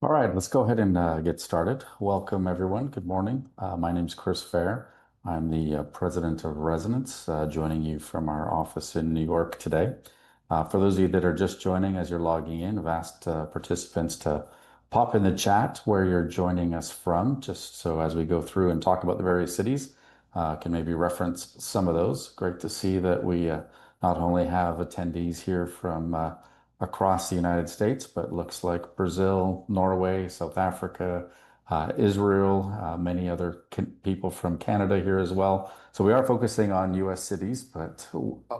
All right, let's go ahead and get started. Welcome, everyone. Good morning. My name is Chris Fair. I'm the president of Resonance, joining you from our office in New York today. For those of you that are just joining as you're logging in, I've asked participants to pop in the chat where you're joining us from, just so as we go through and talk about the various cities, can maybe reference some of those. Great to see that we not only have attendees here from across the United States, but looks like Brazil, Norway, South Africa, Israel, many other people from Canada here as well. So we are focusing on US cities, but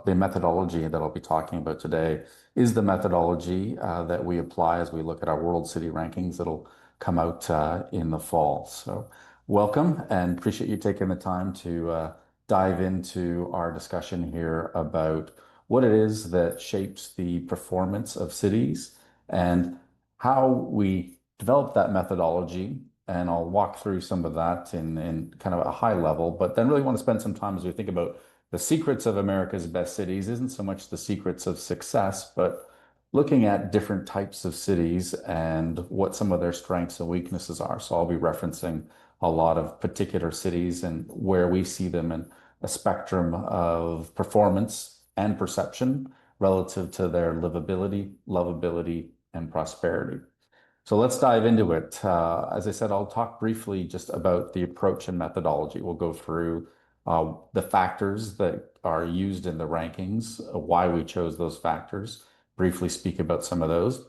the methodology that I'll be talking about today is the methodology that we apply as we look at our World City rankings that'll come out in the fall. So welcome and appreciate you taking the time to dive into our discussion here about what it is that shapes the performance of cities and how we develop that methodology. And I'll walk through some of that in kind of a high level, but then really want to spend some time as we think about the secrets of America's best cities isn't so much the secrets of success, but looking at different types of cities and what some of their strengths and weaknesses are. So I'll be referencing a lot of particular cities and where we see them in a spectrum of performance and perception relative to their livability, lovability, and prosperity. So let's dive into it. As I said, I'll talk briefly just about the approach and methodology. We'll go through the factors that are used in the rankings, why we chose those factors, briefly speak about some of those,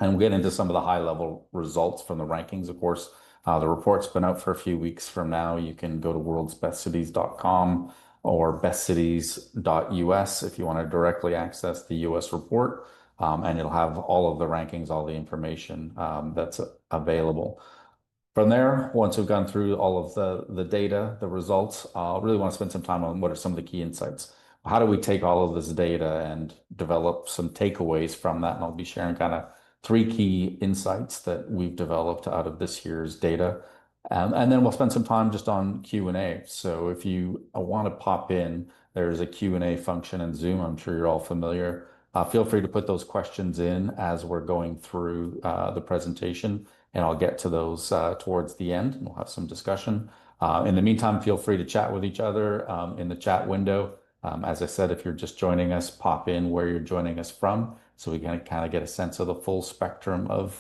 and we'll get into some of the high level results from the rankings. Of course, the report's been out for a few weeks from now. You can go to worldsbestcities.com or bestcities.us if you want to directly access the US report. And it'll have all of the rankings, all the information that's available. From there, once we've gone through all of the data, the results, I'll really want to spend some time on what are some of the key insights. How do we take all of this data and develop some takeaways from that? And I'll be sharing kind of three key insights that we've developed out of this year's data. And then we'll spend some time just on Q&A. So if you want to pop in, there's a Q&A function in Zoom. I'm sure you're all familiar. Feel free to put those questions in as we're going through the presentation, and I'll get to those towards the end, and we'll have some discussion. In the meantime, feel free to chat with each other in the chat window. As I said, if you're just joining us, pop in where you're joining us from, so we can kind of get a sense of the full spectrum of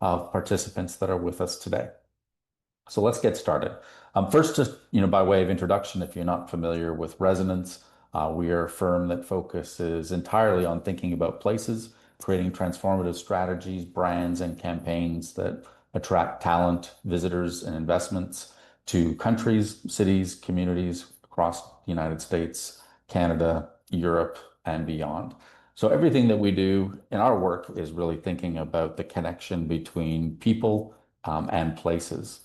participants that are with us today. So let's get started. First, just by way of introduction, if you're not familiar with Resonance, we are a firm that focuses entirely on thinking about places, creating transformative strategies, brands, and campaigns that attract talent, visitors, and investments to countries, cities, communities across the United States, Canada, Europe, and beyond. So everything that we do in our work is really thinking about the connection between people and places.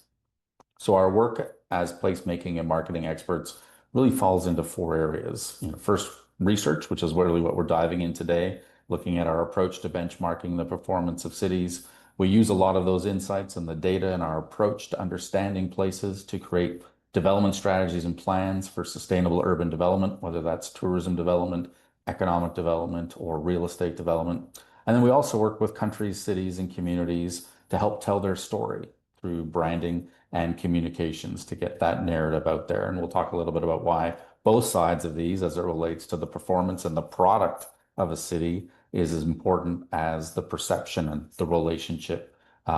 So our work as placemaking and marketing experts really falls into four areas. First, research, which is really what we're diving in today, looking at our approach to benchmarking the performance of cities. We use a lot of those insights and the data in our approach to understanding places to create development strategies and plans for sustainable urban development, whether that's tourism development, economic development, or real estate development. And then we also work with countries, cities, and communities to help tell their story through branding and communications to get that narrative out there. And we'll talk a little bit about why both sides of these, as it relates to the performance and the product of a city, is as important as the perception and the relationship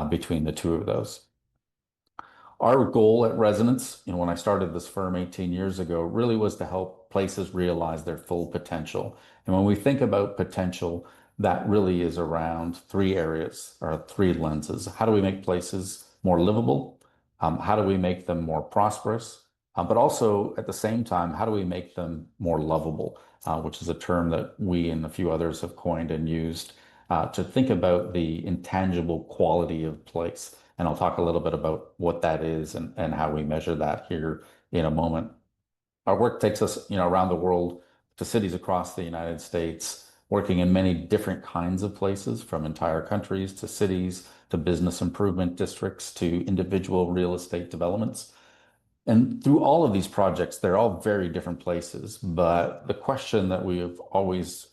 between the two of those. Our goal at Resonance, when I started this firm 18 years ago, really was to help places realize their full potential. And when we think about potential, that really is around three areas or three lenses. How do we make places more livable? How do we make them more prosperous? But also at the same time, how do we make them more lovable? Which is a term that we and a few others have coined and used to think about the intangible quality of place. And I'll talk a little bit about what that is and how we measure that here in a moment. Our work takes us, around the world to cities across the United States, working in many different kinds of places, from entire countries to cities to business improvement districts to individual real estate developments. And through all of these projects, they're all very different places. But the question that we have always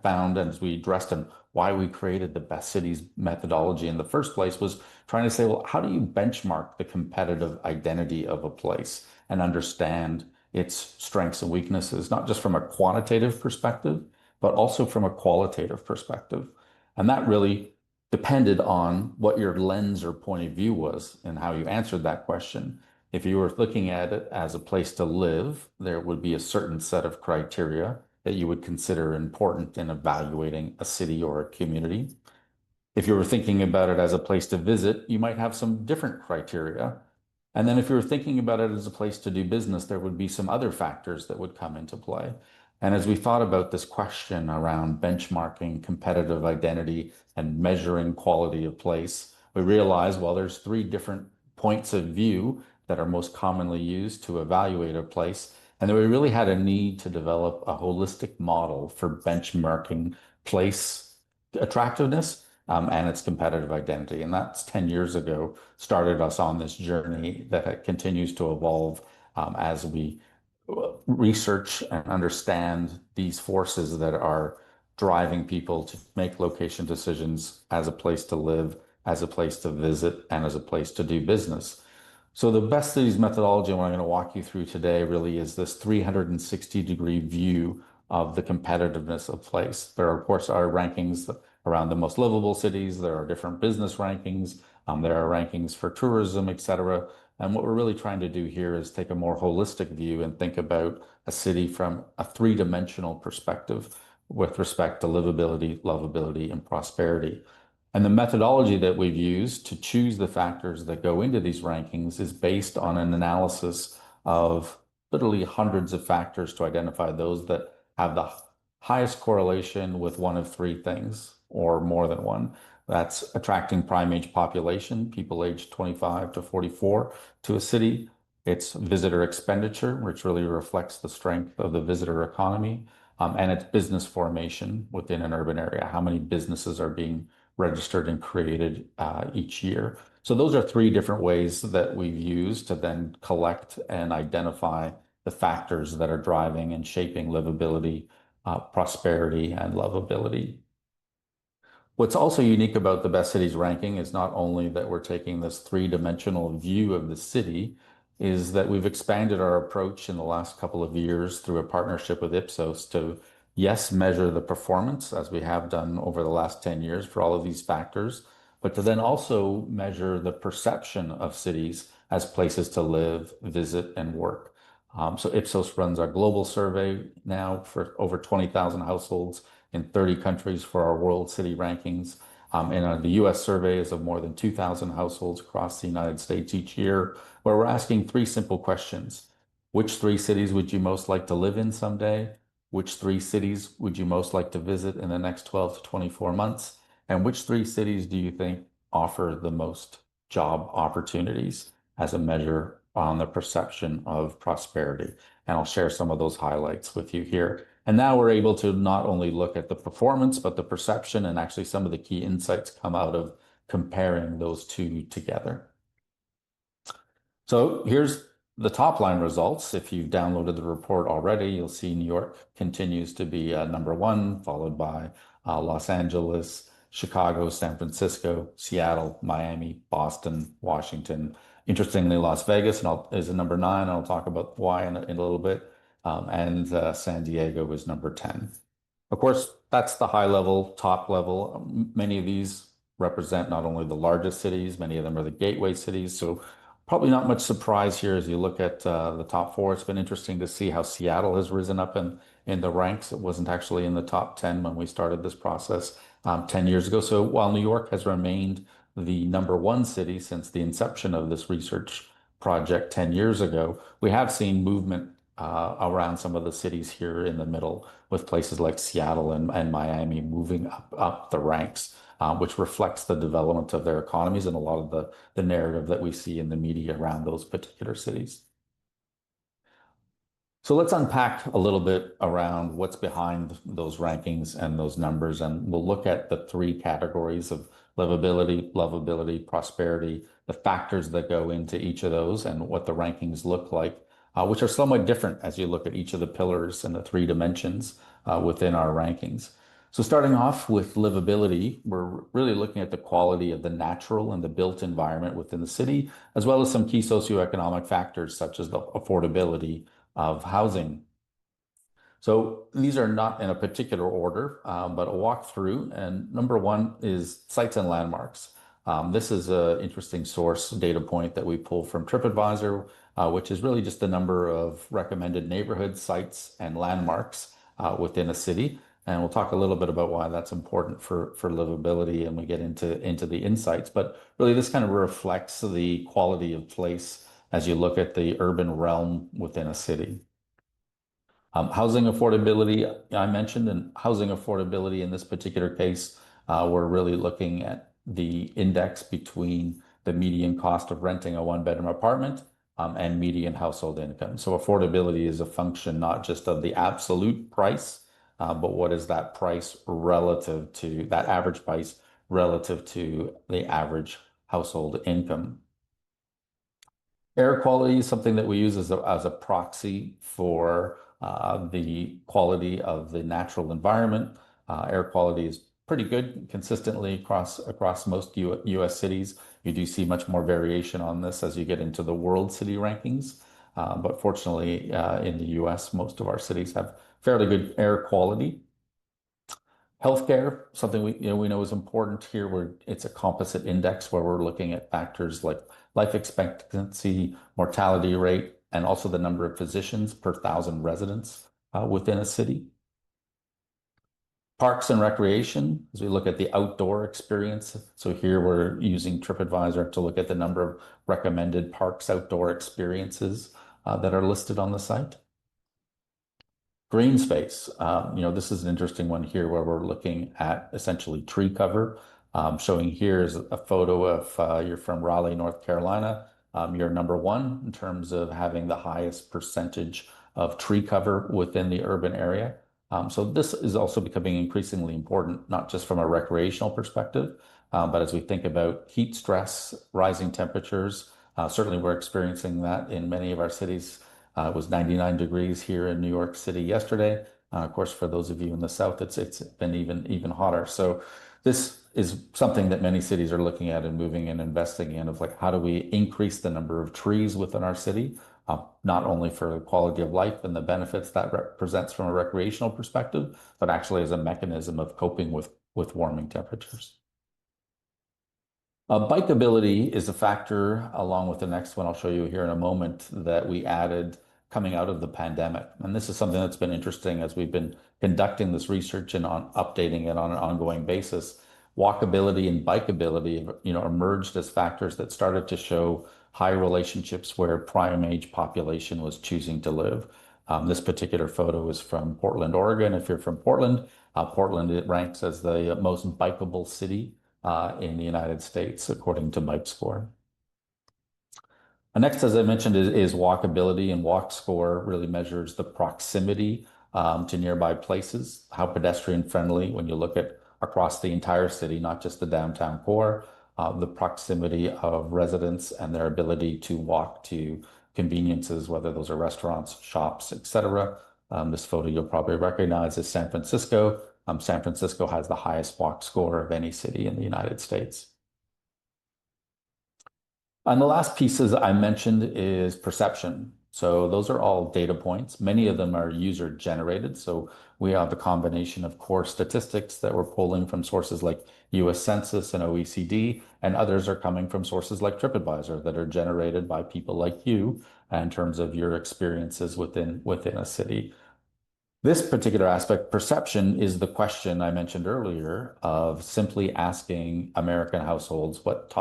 found, and as we addressed in why we created the best cities methodology in the first place was trying to say, well, how do you benchmark the competitive identity of a place and understand its strengths and weaknesses, not just from a quantitative perspective, but also from a qualitative perspective. And that really depended on what your lens or point of view was and how you answered that question. If you were looking at it as a place to live, there would be a certain set of criteria that you would consider important in evaluating a city or a community. If you were thinking about it as a place to visit, you might have some different criteria. And then if you were thinking about it as a place to do business, there would be some other factors that would come into play. And as we thought about this question around benchmarking competitive identity and measuring quality of place, we realized, well, there's three different points of view that are most commonly used to evaluate a place. And that we really had a need to develop a holistic model for benchmarking place attractiveness and its competitive identity. And that's 10 years ago, started us on this journey that continues to evolve as we research and understand these forces that are driving people to make location decisions as a place to live, as a place to visit, and as a place to do business. So the best cities methodology, what I'm going to walk you through today, really is this 360-degree view of the competitiveness of place. There, of course, are rankings around the most livable cities. There are different business rankings. There are rankings for tourism, et cetera. And what we're really trying to do here is take a more holistic view and think about a city from a three-dimensional perspective with respect to livability, lovability, and prosperity. And the methodology that we've used to choose the factors that go into these rankings is based on an analysis of literally hundreds of factors to identify those that have the highest correlation with one of three things or more than one. That's attracting prime age population, people aged 25 to 44 to a city. It's visitor expenditure, which really reflects the strength of the visitor economy, and it's business formation within an urban area. How many businesses are being registered and created each year? So those are three different ways that we've used to then collect and identify the factors that are driving and shaping livability, prosperity, and lovability. What's also unique about the best cities ranking is not only that we're taking this three-dimensional view of the city, is that we've expanded our approach in the last couple of years through a partnership with Ipsos to, yes, measure the performance as we have done over the last 10 years for all of these factors, but to then also measure the perception of cities as places to live, visit, and work. So Ipsos runs our global survey now for over 20,000 households in 30 countries for our World City rankings. And the US survey is of more than 2,000 households across the United States each year, where we're asking three simple questions. Which three cities would you most like to live in someday? Which three cities would you most like to visit in the next 12 to 24 months? And which three cities do you think offer the most job opportunities as a measure on the perception of prosperity? And I'll share some of those highlights with you here. And now we're able to not only look at the performance, but the perception, and actually some of the key insights come out of comparing those two together. So here's the top line results. If you've downloaded the report already, you'll see New York continues to be number one, followed by Los Angeles, Chicago, San Francisco, Seattle, Miami, Boston, Washington. Interestingly, Las Vegas is a number 9. I'll talk about why in a little bit. And San Diego is number 10. Of course, that's the high level, top level. Many of these represent not only the largest cities, many of them are the gateway cities. So probably not much surprise here as you look at the top 4. It's been interesting to see how Seattle has risen up in the ranks. It wasn't actually in the top 10 when we started this process 10 years ago. So while New York has remained the number 1 city since the inception of this research project 10 years ago, we have seen movement around some of the cities here in the middle, with places like Seattle and Miami moving up the ranks, which reflects the development of their economies and a lot of the narrative that we see in the media around those particular cities. So let's unpack a little bit around what's behind those rankings and those numbers, and we'll look at the 3 categories of livability, lovability, prosperity, the factors that go into each of those, and what the rankings look like, which are somewhat different as you look at each of the pillars and the 3 dimensions within our rankings. So starting off with livability, we're really looking at the quality of the natural and the built environment within the city, as well as some key socioeconomic factors such as the affordability of housing. So these are not in a particular order, but a walkthrough. And number one is sites and landmarks. This is an interesting source data point that we pull from TripAdvisor, which is really just the number of recommended neighborhoods, sites, and landmarks within a city. And we'll talk a little bit about why that's important for livability, and we get into the insights. But really, this kind of reflects the quality of place as you look at the urban realm within a city. Housing affordability, I mentioned, and housing affordability in this particular case, we're really looking at the index between the median cost of renting a one-bedroom apartment and median household income. So affordability is a function not just of the absolute price, but what is that price relative to that average price relative to the average household income. Air quality is something that we use as a proxy for the quality of the natural environment. Air quality is pretty good consistently across most US cities. You do see much more variation on this as you get into the world city rankings. But fortunately, in the US, most of our cities have fairly good air quality. Healthcare, something we know is important here, where it's a composite index where we're looking at factors like life expectancy, mortality rate, and also the number of physicians per thousand residents within a city. Parks and recreation, as we look at the outdoor experience. So here we're using TripAdvisor to look at the number of recommended parks outdoor experiences that are listed on the site. Green space. This is an interesting one here where we're looking at essentially tree cover. Showing here is a photo of you're from Raleigh, North Carolina. You're number one in terms of having the highest percentage of tree cover within the urban area. So this is also becoming increasingly important, not just from a recreational perspective, but as we think about heat stress, rising temperatures. Certainly, we're experiencing that in many of our cities. It was 99 degrees here in New York City yesterday. Of course, for those of you in the south, it's been even hotter. So this is something that many cities are looking at and moving and investing in, of like, how do we increase the number of trees within our city, not only for the quality of life and the benefits that represents from a recreational perspective, but actually as a mechanism of coping with warming temperatures. Bikeability is a factor, along with the next one I'll show you here in a moment, that we added coming out of the pandemic. And this is something that's been interesting as we've been conducting this research and on updating it on an ongoing basis. Walkability and bikeability, emerged as factors that started to show high relationships where prime age population was choosing to live. This particular photo is from Portland, Oregon. If you're from Portland, Portland, it ranks as the most bikeable city in the United States, according to Bike Score. Next, as I mentioned, is walkability, and Walk Score really measures the proximity to nearby places, how pedestrian friendly when you look at across the entire city, not just the downtown core, the proximity of residents and their ability to walk to conveniences, whether those are restaurants, shops, etc. This photo you'll probably recognize is San Francisco. San Francisco has the highest Walk Score of any city in the United States. And the last pieces I mentioned is perception. So those are all data points. Many of them are user generated. So we have a combination of core statistics that we're pulling from sources like US Census and OECD, and others are coming from sources like TripAdvisor that are generated by people like you in terms of your experiences within a city. This particular aspect, perception, is the question I mentioned earlier of simply asking American households what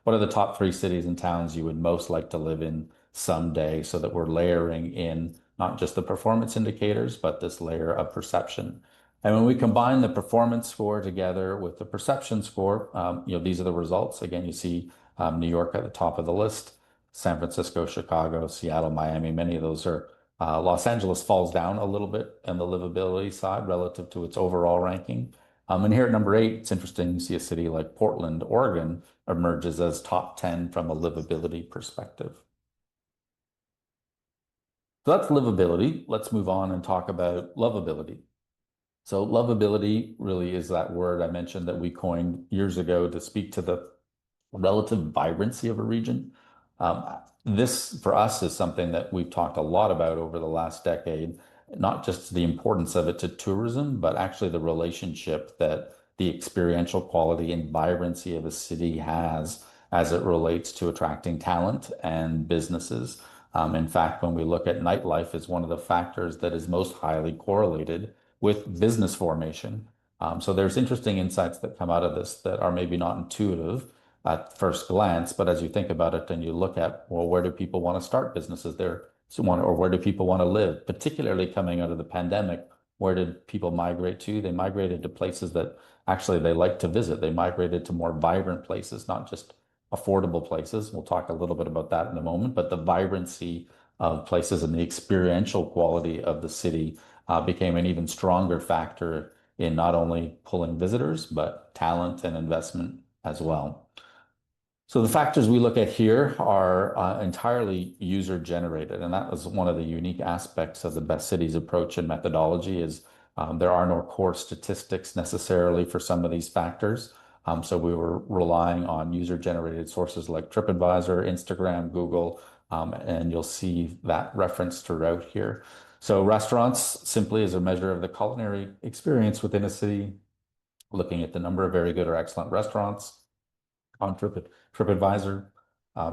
are the top three cities and towns you would most like to live in someday, so that we're layering in not just the performance indicators, but this layer of perception. And when we combine the performance score together with the perception score, these are the results. Again, you see New York at the top of the list, San Francisco, Chicago, Seattle, Miami, many of those are Los Angeles falls down a little bit on the livability side relative to its overall ranking. And here at number 8, it's interesting, you see a city like Portland, Oregon emerges as top 10 from a livability perspective. So that's livability. Let's move on and talk about lovability. So lovability really is that word I mentioned that we coined years ago to speak to the relative vibrancy of a region. This, for us, is something that we've talked a lot about over the last decade, not just the importance of it to tourism, but actually the relationship that the experiential quality and vibrancy of a city has as it relates to attracting talent and businesses. In fact, when we look at nightlife as one of the factors that is most highly correlated with business formation. So there's interesting insights that come out of this that are maybe not intuitive at first glance, but as you think about it and you look at, well, where do people want to start businesses there? So or where do people want to live? Particularly coming out of the pandemic, where did people migrate to? They migrated to places that actually they like to visit. They migrated to more vibrant places, not just affordable places. We'll talk a little bit about that in a moment, but the vibrancy of places and the experiential quality of the city became an even stronger factor in not only pulling visitors, but talent and investment as well. So the factors we look at here are entirely user generated, and that was one of the unique aspects of the best cities approach and methodology is there are no core statistics necessarily for some of these factors. So we were relying on user generated sources like TripAdvisor, Instagram, Google, and you'll see that reference throughout here. So restaurants simply is a measure of the culinary experience within a city, looking at the number of very good or excellent restaurants on TripAdvisor.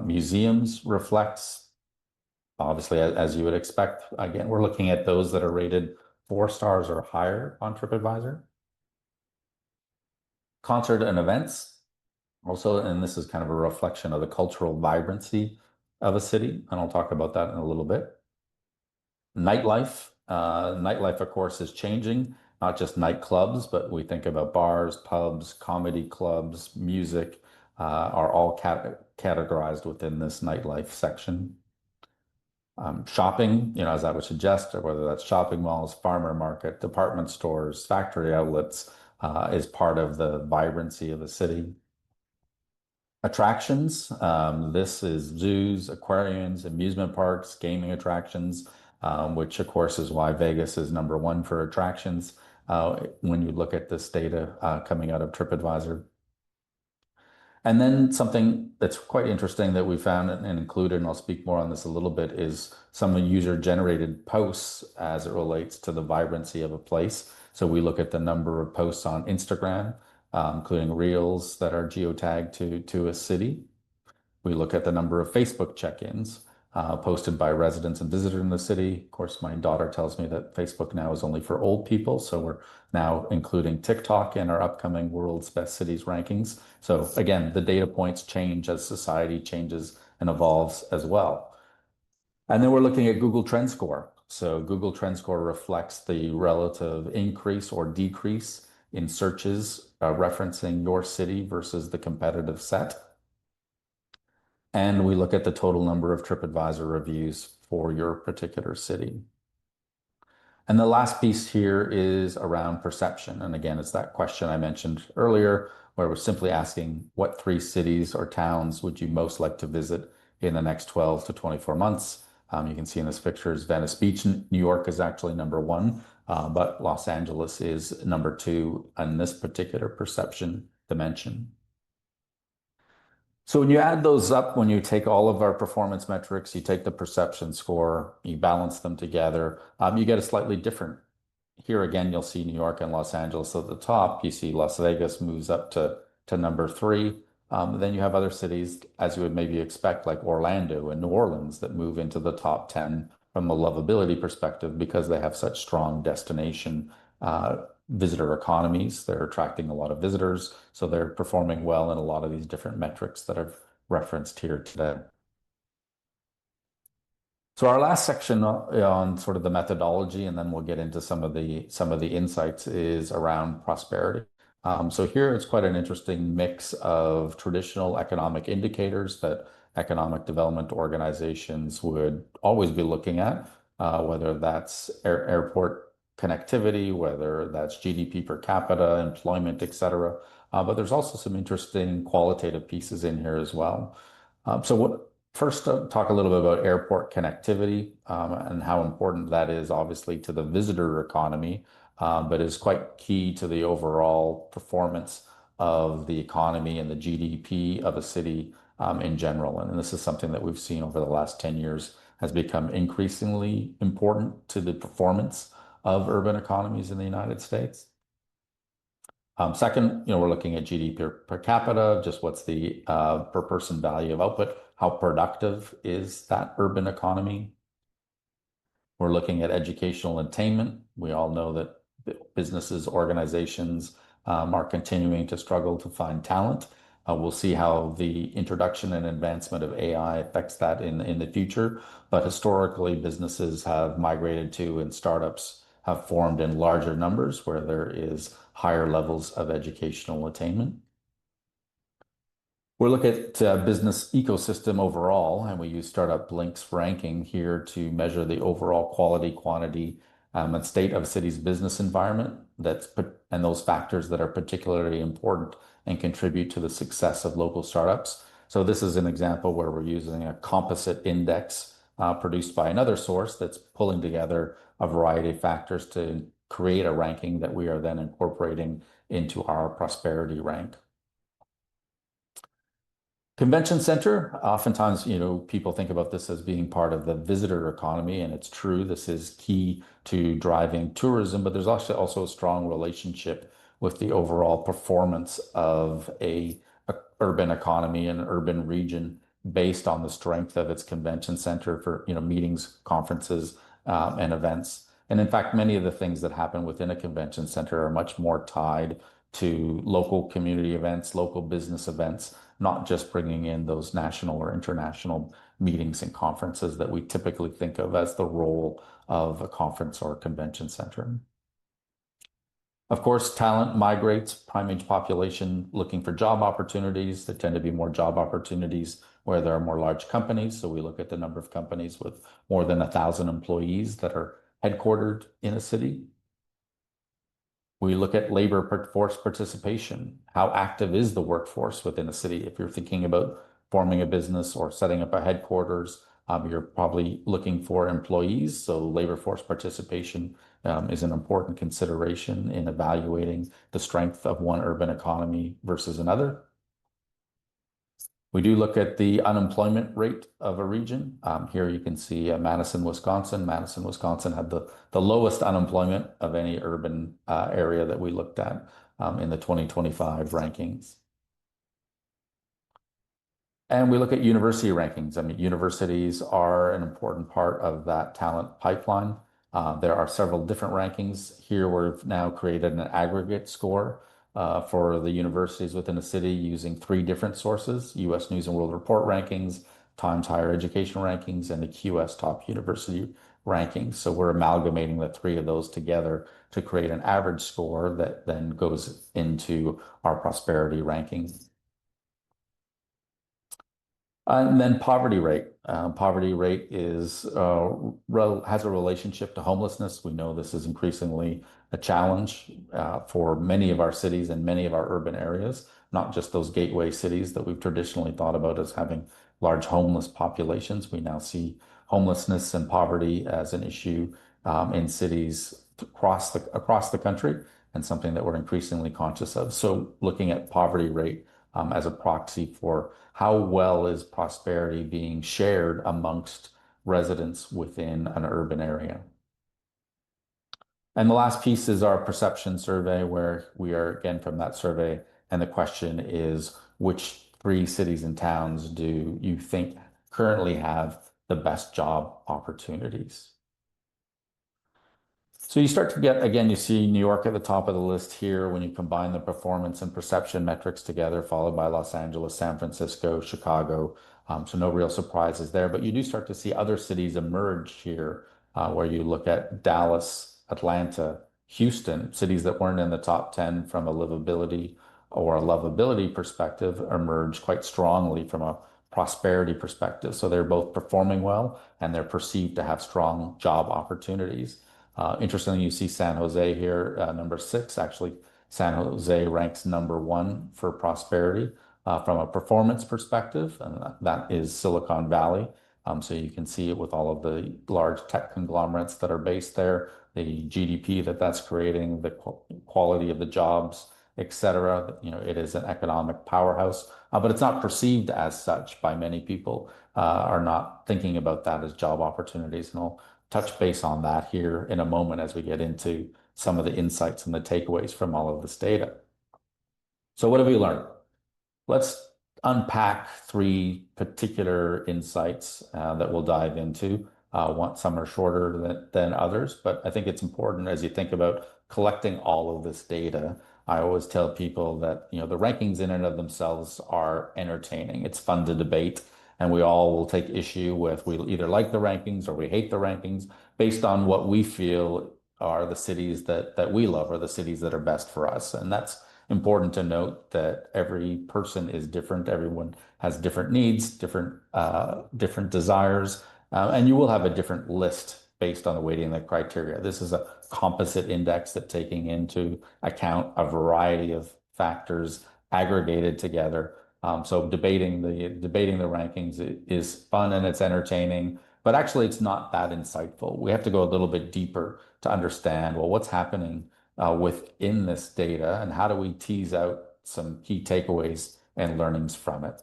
Museums reflects, obviously, as you would expect. Again, we're looking at those that are rated 4 stars or higher on TripAdvisor. Concert and events, also, and this is kind of a reflection of the cultural vibrancy of a city, and I'll talk about that in a little bit. Nightlife. Nightlife, of course, is changing, not just nightclubs, but we think about bars, pubs, comedy clubs, music, are all categorized within this nightlife section. Shopping, as I would suggest, or whether that's shopping malls, farmer market, department stores, factory outlets, is part of the vibrancy of a city. Attractions, this is zoos, aquariums, amusement parks, gaming attractions, which of course is why Vegas is #1 for attractions when you look at this data coming out of TripAdvisor. And then something that's quite interesting that we found and included, and I'll speak more on this a little bit, is some user-generated posts as it relates to the vibrancy of a place. So we look at the number of posts on Instagram, including reels that are geotagged to a city. We look at the number of Facebook check-ins posted by residents and visitors in the city. Of course, my daughter tells me that Facebook now is only for old people, so we're now including TikTok in our upcoming World's Best Cities rankings. So again, the data points change as society changes and evolves as well. And then we're looking at Google Trend Score. So Google Trend Score reflects the relative increase or decrease in searches referencing your city versus the competitive set. And we look at the total number of TripAdvisor reviews for your particular city. And the last piece here is around perception. And again, it's that question I mentioned earlier, where we're simply asking what 3 cities or towns would you most like to visit in the next 12 to 24 months? You can see in this picture is Venice Beach. New York is actually #1, but Los Angeles is #2 on this particular perception dimension. So when you add those up, when you take all of our performance metrics, you take the perception score, you balance them together, you get a slightly different. Here again, you'll see New York and Los Angeles at the top. You see Las Vegas moves up to #3. Then you have other cities, as you would maybe expect, like Orlando and New Orleans, that move into the top 10 from a lovability perspective because they have such strong destination visitor economies. They're attracting a lot of visitors, so they're performing well in a lot of these different metrics that I've referenced here today. So our last section on sort of the methodology, and then we'll get into some of the insights, is around prosperity. So here it's quite an interesting mix of traditional economic indicators that economic development organizations would always be looking at, whether that's airport connectivity, whether that's GDP per capita, employment, et cetera. But there's also some interesting qualitative pieces in here as well. First, talk a little bit about airport connectivity and how important that is, obviously, to the visitor economy but is quite key to the overall performance of the economy and the GDP of a city in general. And this is something that we've seen over the last 10 years has become increasingly important to the performance of urban economies in the United States. Second, we're looking at GDP per capita, just what's the per person value of output, how productive is that urban economy? We're looking at educational attainment. We all know that businesses, organizations are continuing to struggle to find talent. We'll see how the introduction and advancement of AI affects that in the future. But historically, businesses have migrated to and startups have formed in larger numbers where there is higher levels of educational attainment. We look at business ecosystem overall, and we use Startup Blink's ranking here to measure the overall quality, quantity, and state of a city's business environment. And those factors that are particularly important and contribute to the success of local startups. So this is an example where we're using a composite index produced by another source that's pulling together a variety of factors to create a ranking that we are then incorporating into our prosperity rank. Convention center, oftentimes, people think about this as being part of the visitor economy, and it's true. This is key to driving tourism, but there's also a strong relationship with the overall performance of a urban economy and urban region based on the strength of its convention center for, meetings, conferences, and events. And in fact, many of the things that happen within a convention center are much more tied to local community events, local business events, not just bringing in those national or international meetings and conferences that we typically think of as the role of a conference or a convention center. Of course, talent migrates, prime age population looking for job opportunities. There tend to be more job opportunities where there are more large companies. So we look at the number of companies with more than 1,000 employees that are headquartered in a city. We look at labor force participation. How active is the workforce within a city? If you're thinking about forming a business or setting up a headquarters, you're probably looking for employees. So labor force participation is an important consideration in evaluating the strength of one urban economy versus another. We do look at the unemployment rate of a region. Here you can see Madison, Wisconsin. Madison, Wisconsin had the lowest unemployment of any urban area that we looked at in the 2025 rankings. And we look at university rankings. I mean, universities are an important part of that talent pipeline. There are several different rankings. Here we've now created an aggregate score for the universities within a city using 3 different sources: U.S. News and World Report rankings, Times Higher Education rankings, and the QS Top University rankings. So we're amalgamating the 3 of those together to create an average score that then goes into our prosperity ranking. And then poverty rate. Poverty rate has a relationship to homelessness. We know this is increasingly a challenge for many of our cities and many of our urban areas, not just those gateway cities that we've traditionally thought about as having large homeless populations. We now see homelessness and poverty as an issue in cities across the country, and something that we're increasingly conscious of. So looking at poverty rate as a proxy for how well is prosperity being shared amongst residents within an urban area. And the last piece is our perception survey, where we are again from that survey, and the question is, which 3 cities and towns do you think currently have the best job opportunities? So you start to get, again, you see New York at the top of the list here when you combine the performance and perception metrics together, followed by Los Angeles, San Francisco, Chicago. So no real surprises there, but you do start to see other cities emerge here where you look at Dallas, Atlanta, Houston, cities that weren't in the top 10 from a livability or a lovability perspective emerge quite strongly from a prosperity perspective. So they're both performing well and they're perceived to have strong job opportunities. Interestingly, you see San Jose here, number 6. Actually, San Jose ranks number 1 for prosperity from a performance perspective, and that is Silicon Valley. So you can see it with all of the large tech conglomerates that are based there. the GDP that that's creating, the quality of the jobs, et cetera. You know, it is an economic powerhouse, but it's not perceived as such by many people, are not thinking about that as job opportunities. And I'll touch base on that here in a moment as we get into some of the insights and the takeaways from all of this data. So what have we learned? Let's unpack three particular insights that we'll dive into. Some are shorter than others, but I think it's important as you think about collecting all of this data. I always tell people that, you know, the rankings in and of themselves are entertaining. It's fun to debate, and we all will take issue with, we either like the rankings or we hate the rankings based on what we feel are the cities that we love or the cities that are best for us. And that's important to note that every person is different. Everyone has different needs, different desires, and you will have a different list based on the weighting and the criteria. This is a composite index that taking into account a variety of factors aggregated together. So debating the rankings is fun and it's entertaining, but actually it's not that insightful. We have to go a little bit deeper to understand, well, what's happening within this data, and how do we tease out some key takeaways and learnings from it.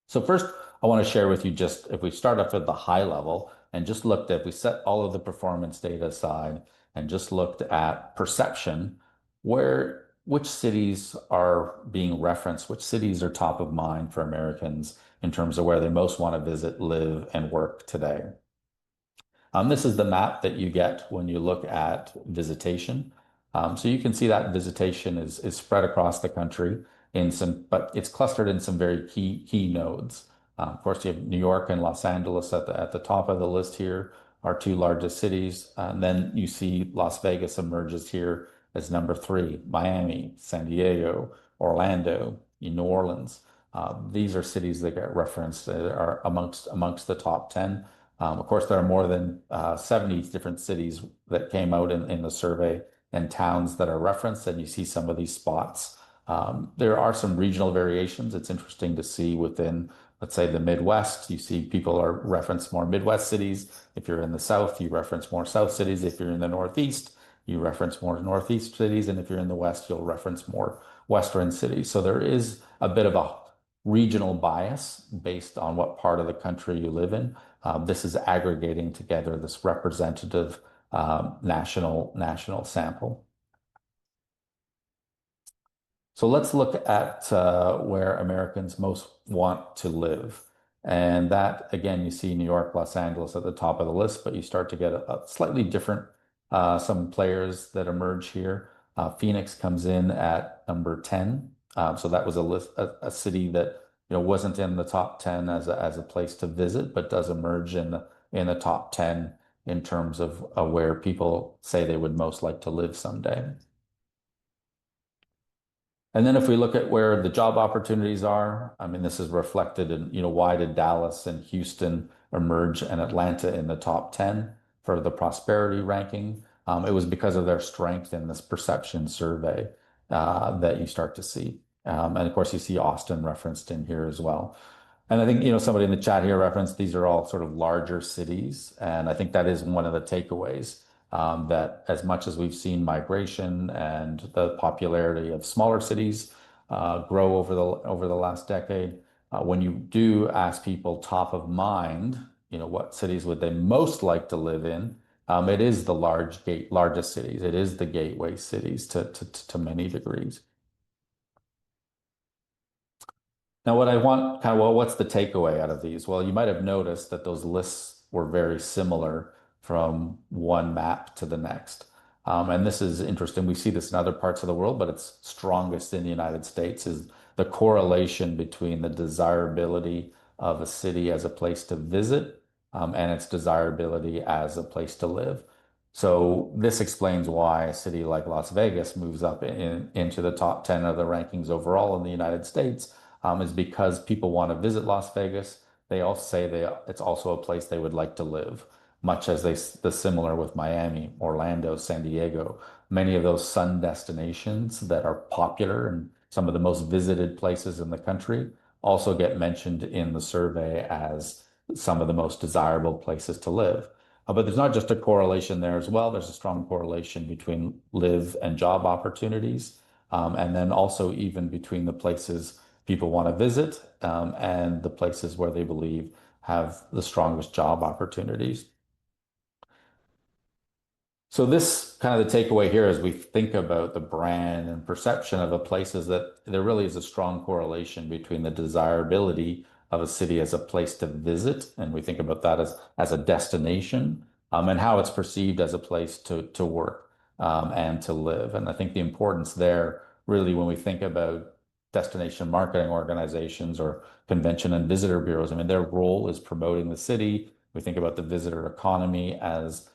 So first, I want to share with you, just if we start off at the high level and just looked at, we set all of the performance data aside and just looked at perception, which cities are being referenced, which cities are top of mind for Americans in terms of where they most want to visit, live, and work today. This is the map that you get when you look at visitation. So you can see that visitation is spread across the country but it's clustered in some very key nodes. Of course, you have New York and Los Angeles at the top of the list here, our two largest cities. And then you see Las Vegas emerges here as number three, Miami, San Diego, Orlando, New Orleans. These are cities that get referenced, are amongst the top 10. Of course, there are more than 70 different cities that came out in the survey and towns that are referenced, and you see some of these spots. There are some regional variations. It's interesting to see within, let's say, the Midwest, you see people are reference more Midwest cities. If you're in the South, you reference more South cities. If you're in the Northeast, you reference more Northeast cities. And if you're in the West, you'll reference more Western cities. So there is a bit of a regional bias based on what part of the country you live in. This is aggregating together this representative national sample. So let's look at where Americans most want to live. And that, again, you see New York, Los Angeles at the top of the list, but you start to get a slightly different, some players that emerge here. Phoenix comes in at number 10. So that was a city that, you know, wasn't in the top 10 as a place to visit, but does emerge in the top 10 in terms of where people say they would most like to live someday. And then if we look at where the job opportunities are, I mean, this is reflected in, you know, why did Dallas and Houston emerge and Atlanta in the top 10 for the prosperity ranking? It was because of their strength in this perception survey that you start to see. And of course, you see Austin referenced in here as well. And I think, you know, somebody in the chat here referenced these are all sort of larger cities. And I think that is one of the takeaways, that as much as we've seen migration and the popularity of smaller cities grow over the last decade, when you do ask people top of mind, you know, what cities would they most like to live in? It is the largest cities. It is the gateway cities to many degrees. Now, what I want kind of, well, what's the takeaway out of these? Well, you might have noticed that those lists were very similar from one map to the next. And this is interesting. We see this in other parts of the world, but it's strongest in the United States, is the correlation between the desirability of a city as a place to visit, and its desirability as a place to live. So this explains why a city like Las Vegas moves up into the top 10 of the rankings overall in the United States, is because people want to visit Las Vegas. They all say it's also a place they would like to live, much as the similar with Miami, Orlando, San Diego. Many of those sun destinations that are popular and some of the most visited places in the country also get mentioned in the survey as some of the most desirable places to live. But there's not just a correlation there as well. There's a strong correlation between live and job opportunities, and then also even between the places people want to visit, and the places where they believe have the strongest job opportunities. So this kind of the takeaway here as we think about the brand and perception of a place is that there really is a strong correlation between the desirability of a city as a place to visit, and we think about that as a destination, and how it's perceived as a place to work, and to live. And I think the importance there, really, when we think about destination marketing organizations or convention and visitor bureaus, I mean, their role is promoting the city. We think about the visitor economy as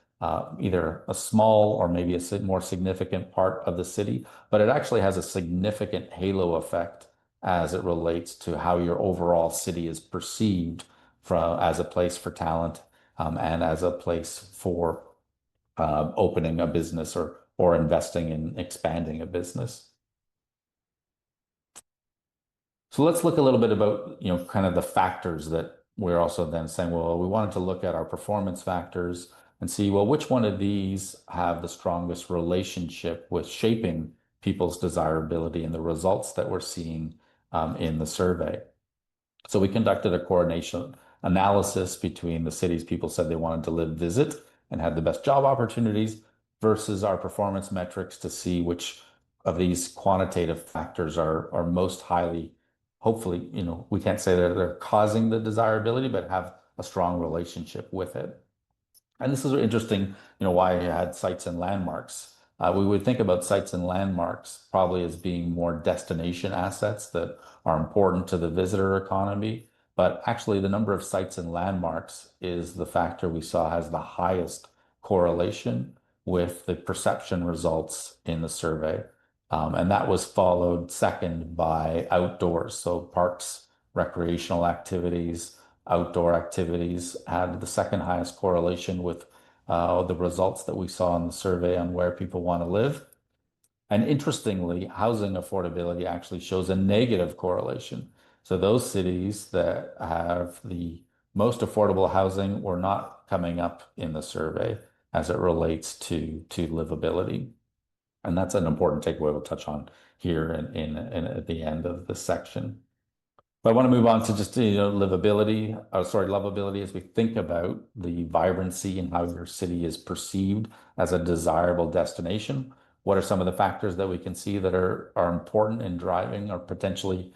either a small or maybe a more significant part of the city, but it actually has a significant halo effect as it relates to how your overall city is perceived as a place for talent, and as a place for opening a business or investing in expanding a business. So let's look a little bit about, kind of the factors that we're also then saying, well, we wanted to look at our performance factors and see, well, which one of these have the strongest relationship with shaping people's desirability and the results that we're seeing in the survey. So we conducted a coordination analysis between the cities people said they wanted to live, visit, and had the best job opportunities versus our performance metrics to see which of these quantitative factors are most highly, hopefully, we can't say that they're causing the desirability, but have a strong relationship with it. And this is interesting, why you had sites and landmarks. We would think about sites and landmarks probably as being more destination assets that are important to the visitor economy. But actually, the number of sites and landmarks is the factor we saw has the highest correlation with the perception results in the survey. And that was followed second by outdoors, so parks, recreational activities, outdoor activities had the second highest correlation with the results that we saw in the survey on where people want to live. And interestingly, housing affordability actually shows a negative correlation. So those cities that have the most affordable housing were not coming up in the survey as it relates to livability. And that's an important takeaway we'll touch on here in at the end of this section. But I want to move on to just, lovability as we think about the vibrancy and how your city is perceived as a desirable destination. What are some of the factors that we can see that are important in driving or potentially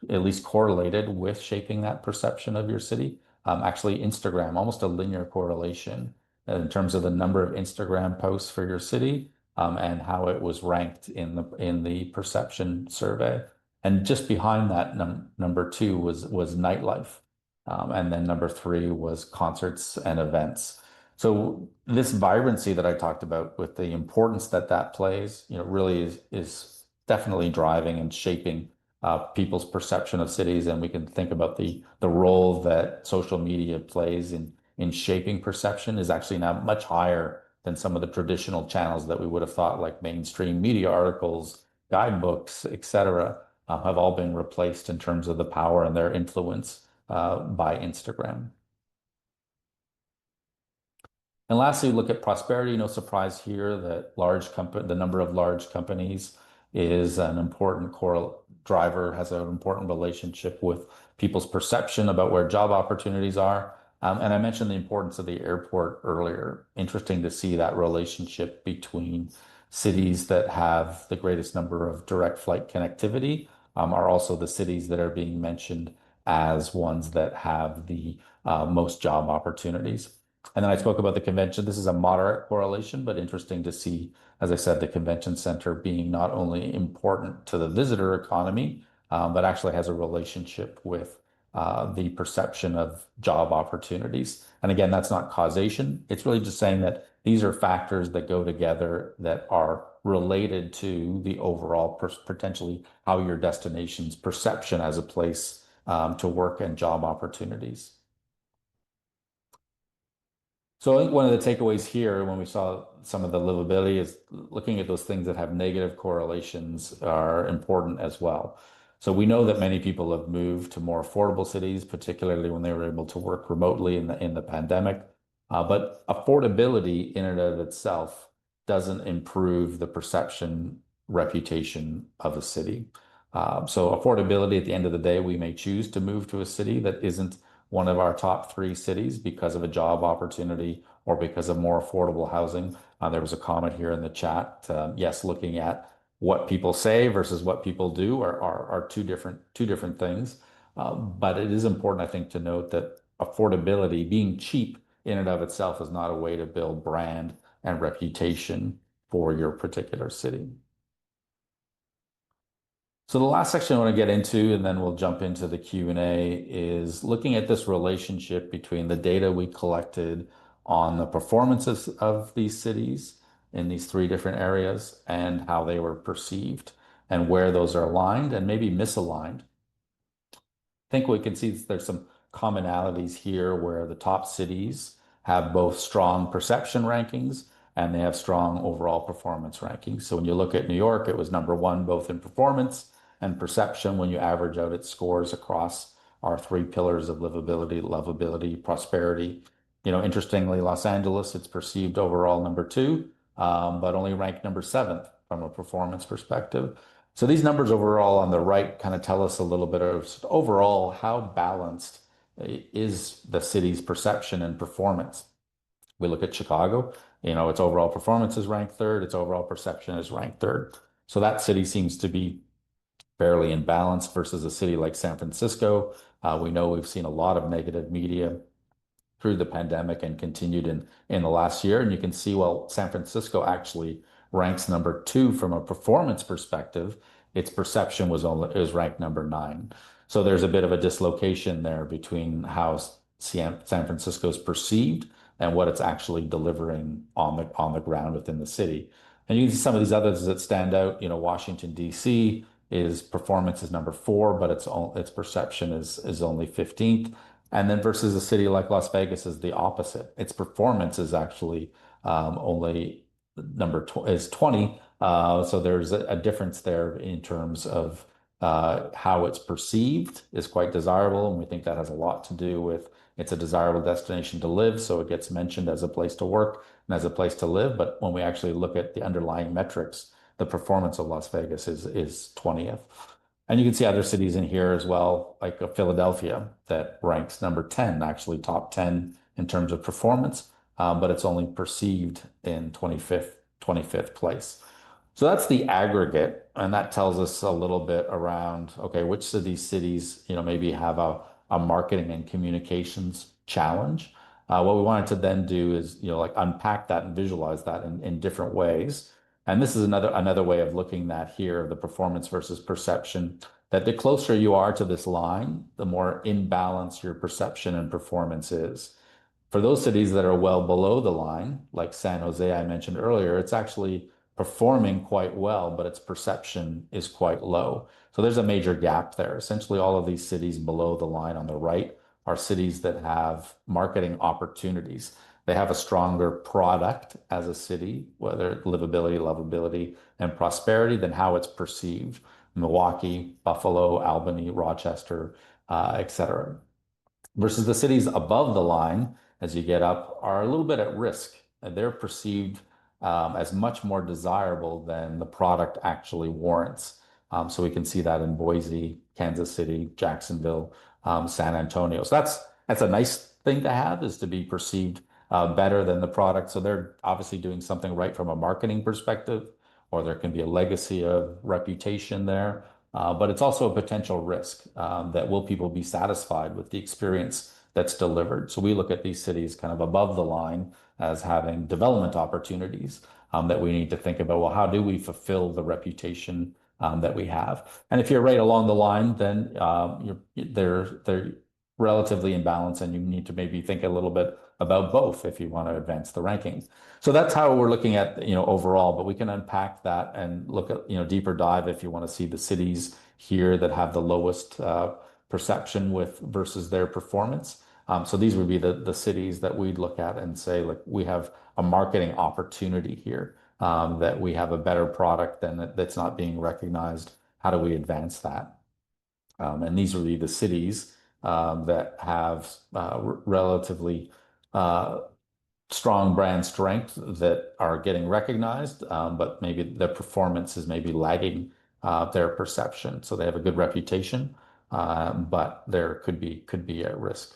at least correlated with shaping that perception of your city? Actually, Instagram, almost a linear correlation in terms of the number of Instagram posts for your city, and how it was ranked in the perception survey. And just behind that, number two was nightlife, and then number three was concerts and events. So this vibrancy that I talked about, with the importance that that plays, really is definitely driving and shaping people's perception of cities. And we can think about the role that social media plays in shaping perception is actually now much higher than some of the traditional channels that we would have thought, like mainstream media articles, guidebooks, etc., have all been replaced in terms of the power and their influence by Instagram. And lastly, look at prosperity. No surprise here that the number of large companies is an important core driver, has an important relationship with people's perception about where job opportunities are. And I mentioned the importance of the airport earlier. Interesting to see that relationship between cities that have the greatest number of direct flight connectivity, are also the cities that are being mentioned as ones that have the most job opportunities. And then I spoke about the convention. This is a moderate correlation, but interesting to see, as I said, the convention center being not only important to the visitor economy, but actually has a relationship with the perception of job opportunities. And again, that's not causation. It's really just saying that these are factors that go together that are related to the overall potentially how your destination's perception as a place to work and job opportunities. So I think one of the takeaways here when we saw some of the livability is looking at those things that have negative correlations are important as well. So we know that many people have moved to more affordable cities, particularly when they were able to work remotely in the pandemic. But affordability in and of itself doesn't improve the perception, reputation of a city. So affordability, at the end of the day, we may choose to move to a city that isn't one of our top three cities because of a job opportunity or because of more affordable housing. There was a comment here in the chat. Yes, looking at what people say versus what people do are two different things. But it is important, I think, to note that affordability, being cheap in and of itself, is not a way to build brand and reputation for your particular city. So the last section I want to get into, and then we'll jump into the Q&A, is looking at this relationship between the data we collected on the performances of these cities in these three different areas and how they were perceived and where those are aligned and maybe misaligned. Think we can see there's some commonalities here where the top cities have both strong perception rankings and they have strong overall performance rankings. So when you look at New York, it was number one both in performance and perception when you average out its scores across our three pillars of livability, lovability, prosperity. Interestingly, Los Angeles, it's perceived overall number two, but only ranked number seventh from a performance perspective. So these numbers overall on the right kind of tell us a little bit of overall how balanced is the city's perception and performance. We look at Chicago, its overall performance is ranked third, its overall perception is ranked third. So that city seems to be fairly in balance versus a city like San Francisco. We know we've seen a lot of negative media through the pandemic and continued in the last year. And you can see, well, San Francisco actually ranks number two from a performance perspective. Its perception was ranked number nine. So there's a bit of a dislocation there between how San Francisco is perceived and what it's actually delivering on the ground within the city. And you can see some of these others that stand out. Washington, D.C. is performance is number four, but its perception is only 15th. And then versus a city like Las Vegas is the opposite. Its performance is actually only is 20. So there's a difference there in terms of how it's perceived is quite desirable. And we think that has a lot to do with it's a desirable destination to live. So it gets mentioned as a place to work and as a place to live. But when we actually look at the underlying metrics, the performance of Las Vegas is 20th. And you can see other cities in here as well, like Philadelphia, that ranks number 10, actually top 10 in terms of performance, but it's only perceived in 25th place. So that's the aggregate, and that tells us a little bit around, okay, which of these cities, maybe have a marketing and communications challenge. What we wanted to then do is, like unpack that and visualize that in different ways. And this is another way of looking at here, the performance versus perception, that the closer you are to this line, the more in balance your perception and performance is. For those cities that are well below the line, like San Jose, I mentioned earlier, it's actually performing quite well, but its perception is quite low. So there's a major gap there. Essentially, all of these cities below the line on the right are cities that have marketing opportunities. They have a stronger product as a city, whether livability, lovability, and prosperity, than how it's perceived. Milwaukee, Buffalo, Albany, Rochester, etc. Versus the cities above the line, as you get up, are a little bit at risk. They're perceived as much more desirable than the product actually warrants. So we can see that in Boise, Kansas City, Jacksonville, San Antonio. So that's a nice thing to have, is to be perceived better than the product. So they're obviously doing something right from a marketing perspective, or there can be a legacy of reputation there. But it's also a potential risk that will people be satisfied with the experience that's delivered. So we look at these cities kind of above the line as having development opportunities that we need to think about. Well, how do we fulfill the reputation that we have? And if you're right along the line, then they're relatively in balance, and you need to maybe think a little bit about both if you want to advance the rankings. So that's how we're looking at, overall, but we can unpack that and look at, deeper dive if you want to see the cities here that have the lowest perception with versus their performance. So these would be the cities that we'd look at and say, like, we have a marketing opportunity here, that we have a better product that's not being recognized. How do we advance that? And these would be the cities that have relatively strong brand strength that are getting recognized, but maybe their performance is maybe lagging their perception. So they have a good reputation, but there could be at risk.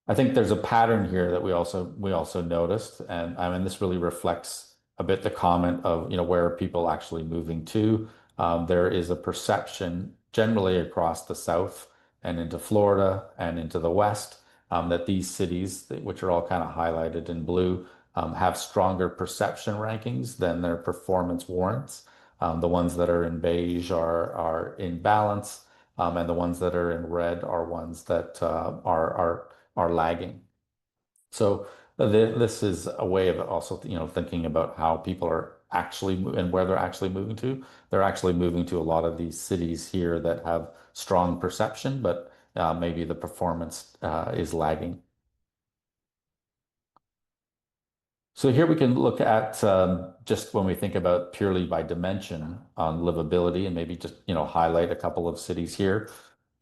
I think there's a pattern here that we also noticed, and I mean this really reflects a bit the comment of where are people actually moving to. There is a perception generally across the South and into Florida and into the West that these cities, which are all kind of highlighted in blue, have stronger perception rankings than their performance warrants. The ones that are in beige are in balance, and the ones that are in red are ones that are lagging. So this is a way of also, thinking about how people are actually and where they're actually moving to. They're actually moving to a lot of these cities here that have strong perception, but maybe the performance is lagging. So here we can look at just when we think about purely by dimension on livability and maybe just, highlight a couple of cities here.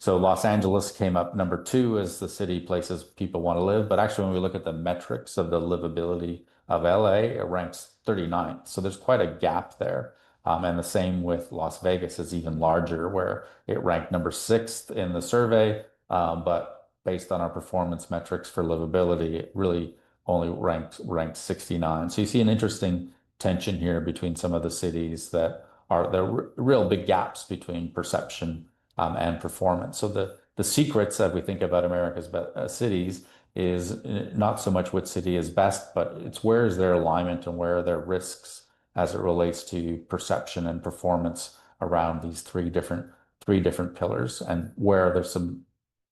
So Los Angeles came up number two as the city places people want to live. But actually, when we look at the metrics of the livability of LA, it ranks 39th. So there's quite a gap there. And the same with Las Vegas is even larger, where it ranked number sixth in the survey. But based on our performance metrics for livability, it really only ranked 69. So you see an interesting tension here between some of the cities that are the real big gaps between perception and performance. So the secrets that we think about America's cities is not so much which city is best, but it's where is their alignment and where are their risks as it relates to perception and performance around these three different pillars, and where there's some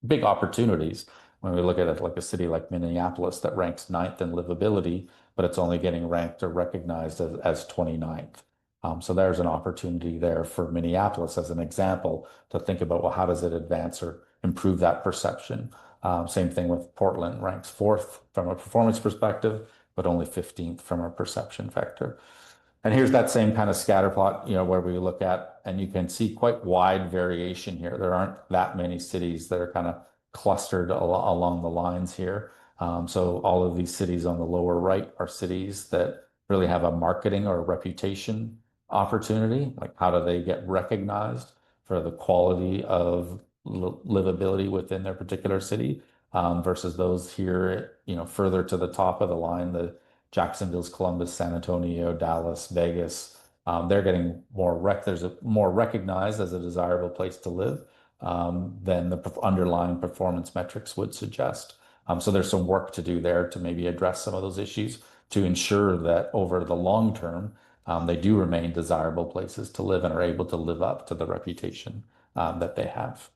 big opportunities when we look at it like a city like Minneapolis that ranks ninth in livability, but it's only getting ranked or recognized as 29th. So there's an opportunity there for Minneapolis as an example to think about, well, how does it advance or improve that perception? Same thing with Portland, ranks fourth from a performance perspective, but only 15th from a perception vector. And here's that same kind of scatter plot, where we look at, and you can see quite wide variation here. There aren't that many cities that are kind of clustered along the lines here. So all of these cities on the lower right are cities that really have a marketing or a reputation opportunity. Like how do they get recognized for the quality of livability within their particular city, versus those here, further to the top of the line, the Jacksonville's, Columbus, San Antonio, Dallas, Vegas. They're getting there's more recognized as a desirable place to live than the underlying performance metrics would suggest. So there's some work to do there to maybe address some of those issues to ensure that over the long term, they do remain desirable places to live and are able to live up to the reputation that they have.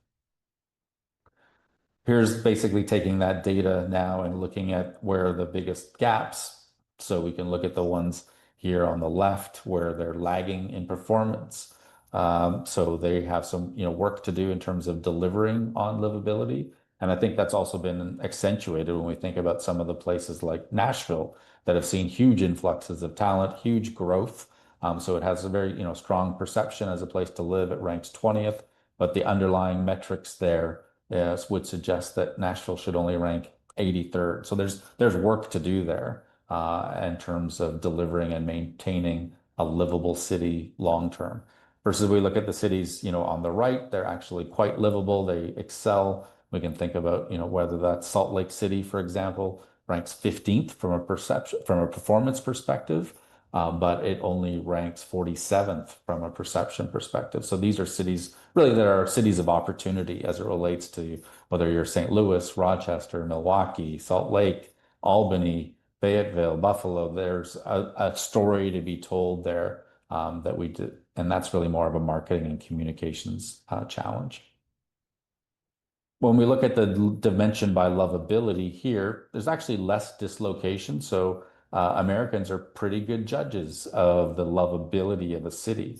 Here's basically taking that data now and looking at where are the biggest gaps. So we can look at the ones here on the left where they're lagging in performance. So they have some, work to do in terms of delivering on livability. And I think that's also been accentuated when we think about some of the places like Nashville that have seen huge influxes of talent, huge growth. So it has a very, strong perception as a place to live. It ranks 20th, but the underlying metrics there would suggest that Nashville should only rank 83rd. So there's work to do there in terms of delivering and maintaining a livable city long term. Versus we look at the cities, on the right, they're actually quite livable. They excel. We can think about, whether that's Salt Lake City, for example, ranks 15th from a performance perspective, but it only ranks 47th from a perception perspective. So these are cities really that are cities of opportunity as it relates to whether you're St. Louis, Rochester, Milwaukee, Salt Lake, Albany, Fayetteville, Buffalo. There's a story to be told there that we did, and that's really more of a marketing and communications challenge. When we look at the dimension by lovability here, there's actually less dislocation. So Americans are pretty good judges of the lovability of a city.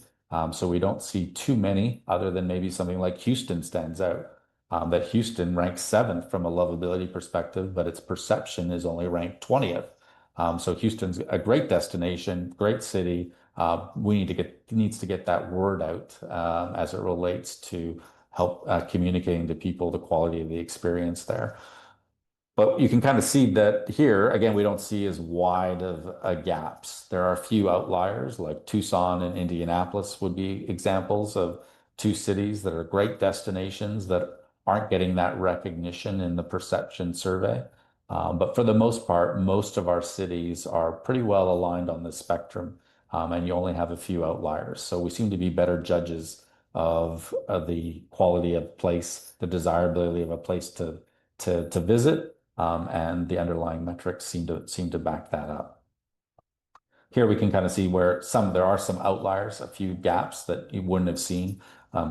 So we don't see too many, other than maybe something like Houston stands out. That Houston ranks seventh from a lovability perspective, but its perception is only ranked 20th. So Houston's a great destination, great city. We needs to get that word out as it relates to help communicating to people the quality of the experience there. But you can kind of see that here, again, we don't see as wide of gaps. There are a few outliers, like Tucson and Indianapolis would be examples of two cities that are great destinations that aren't getting that recognition in the perception survey. But for the most part, most of our cities are pretty well aligned on the spectrum, and you only have a few outliers. So we seem to be better judges of the quality of place, the desirability of a place to visit, and the underlying metrics seem to back that up. Here we can kind of see where there are some outliers, a few gaps that you wouldn't have seen.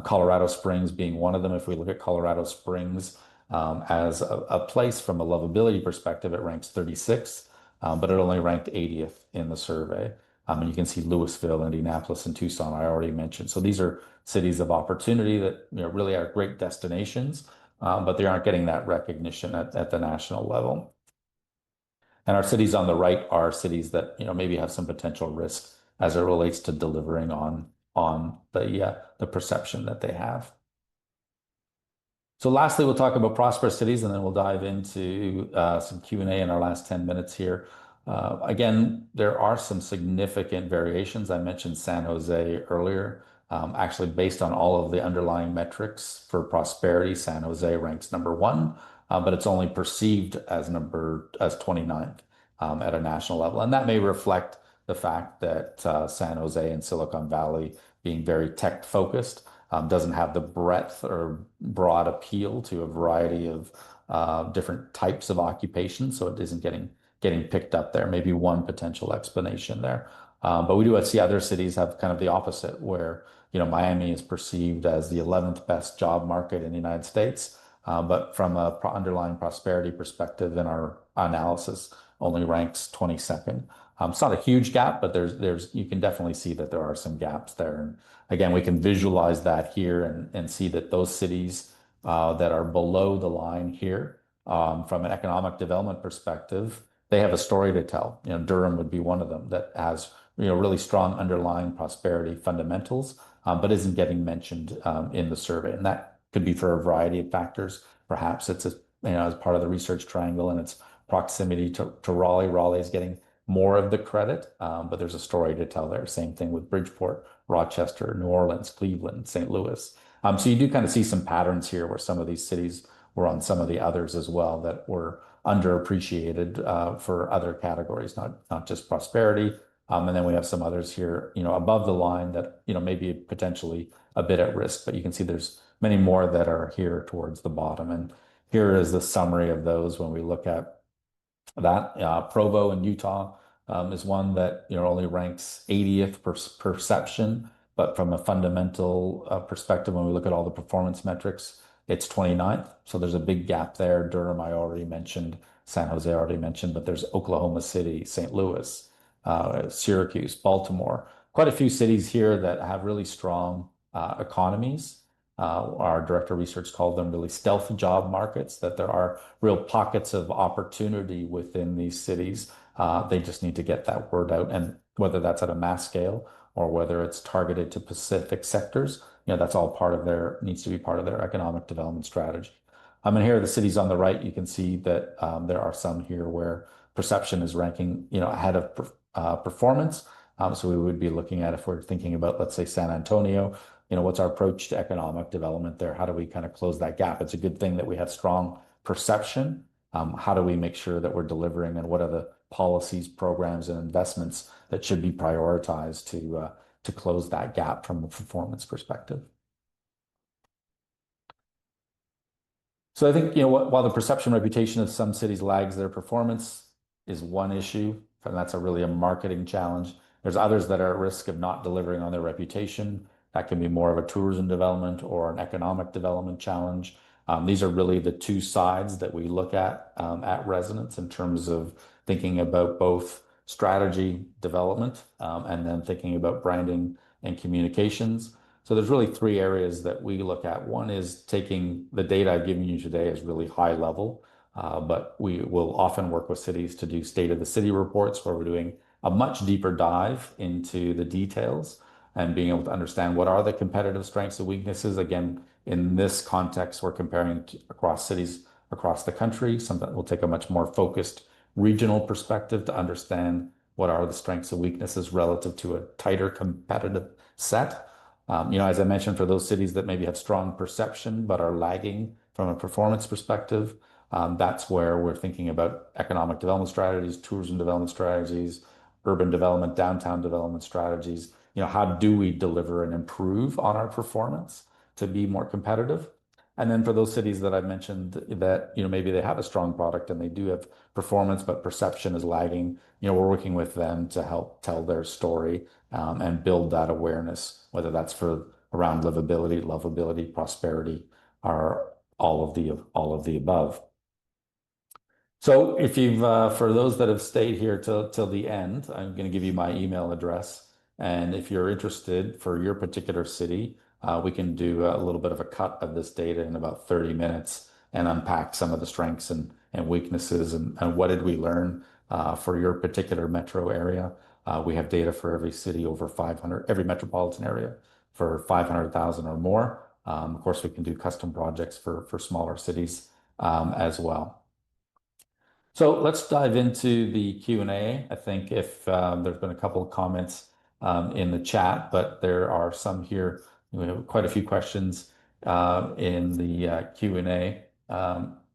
Colorado Springs being one of them. If we look at Colorado Springs as a place from a lovability perspective, it ranks 36, but it only ranked 80th in the survey. And you can see Louisville, Indianapolis, and Tucson, I already mentioned. So these are cities of opportunity that really are great destinations, but they aren't getting that recognition at the national level. And our cities on the right are cities that maybe have some potential risk as it relates to delivering on the perception that they have. So lastly, we'll talk about prosperous cities, and then we'll dive into some Q&A in our last 10 minutes here. Again, there are some significant variations. I mentioned San Jose earlier. Actually, based on all of the underlying metrics for prosperity, San Jose ranks number one, but it's only perceived as 29th at a national level. And that may reflect the fact that San Jose and Silicon Valley, being very tech focused, doesn't have the breadth or broad appeal to a variety of different types of occupations, so it isn't getting picked up there. Maybe one potential explanation there. But we do see other cities have kind of the opposite, where Miami is perceived as the 11th best job market in the United States, but from a underlying prosperity perspective in our analysis, only ranks 22nd. It's not a huge gap, but you can definitely see that there are some gaps there. And again, we can visualize that here and see that those cities that are below the line here, from an economic development perspective, they have a story to tell. Durham would be one of them that has really strong underlying prosperity fundamentals, but isn't getting mentioned in the survey. And that could be for a variety of factors. Perhaps it's as part of the research triangle and its proximity to Raleigh. Raleigh is getting more of the credit, but there's a story to tell there. Same thing with Bridgeport, Rochester, New Orleans, Cleveland, St. Louis. So you do kind of see some patterns here where some of these cities were on some of the others as well that were underappreciated for other categories, not just prosperity. And then we have some others here, above the line that, maybe potentially a bit at risk, but you can see there's many more that are here towards the bottom. And here is the summary of those when we look at that. Provo in Utah is one that only ranks 80th perception, but from a fundamental perspective, when we look at all the performance metrics, it's 29th. So there's a big gap there. Durham, I already mentioned. San Jose, I already mentioned, but there's Oklahoma City, St. Louis, Syracuse, Baltimore. Quite a few cities here that have really strong economies. Our director of research called them really stealth job markets, that there are real pockets of opportunity within these cities. They just need to get that word out. And whether that's at a mass scale or whether it's targeted to specific sectors, that's all needs to be part of their economic development strategy. And here are the cities on the right. You can see that there are some here where perception is ranking, ahead of performance. So we would be looking at, if we're thinking about, let's say, San Antonio, what's our approach to economic development there? How do we kind of close that gap? It's a good thing that we have strong perception. How do we make sure that we're delivering, and what are the policies, programs, and investments that should be prioritized to close that gap from a performance perspective? So I think, while the perception reputation of some cities lags their performance is one issue, and that's a marketing challenge. There's others that are at risk of not delivering on their reputation. That can be more of a tourism development or an economic development challenge. These are really the two sides that we look at Resonance, in terms of thinking about both strategy development, and then thinking about branding and communications. So there's really three areas that we look at. One is taking the data I've given you today as really high level, but we will often work with cities to do state of the city reports, where we're doing a much deeper dive into the details and being able to understand what are the competitive strengths and weaknesses. Again, in this context, we're comparing across cities across the country. Some that will take a much more focused regional perspective to understand what are the strengths and weaknesses relative to a tighter competitive set. As I mentioned, for those cities that maybe have strong perception but are lagging from a performance perspective, that's where we're thinking about economic development strategies, tourism development strategies, urban development, downtown development strategies. How do we deliver and improve on our performance to be more competitive? And then for those cities that I've mentioned that, maybe they have a strong product and they do have performance, but perception is lagging, we're working with them to help tell their story, and build that awareness, whether that's for around livability, lovability, prosperity, or all of the above. So if you've, for those that have stayed here till the end, I'm going to give you my email address. And if you're interested for your particular city, we can do a little bit of a cut of this data in about 30 minutes and unpack some of the strengths and weaknesses and what did we learn for your particular metro area. We have data for every city over 500, every metropolitan area for 500,000 or more. Of course, we can do custom projects for smaller cities as well. So let's dive into the Q&A. I think if there's been a couple of comments in the chat, but there are some here. We have quite a few questions in the Q&A.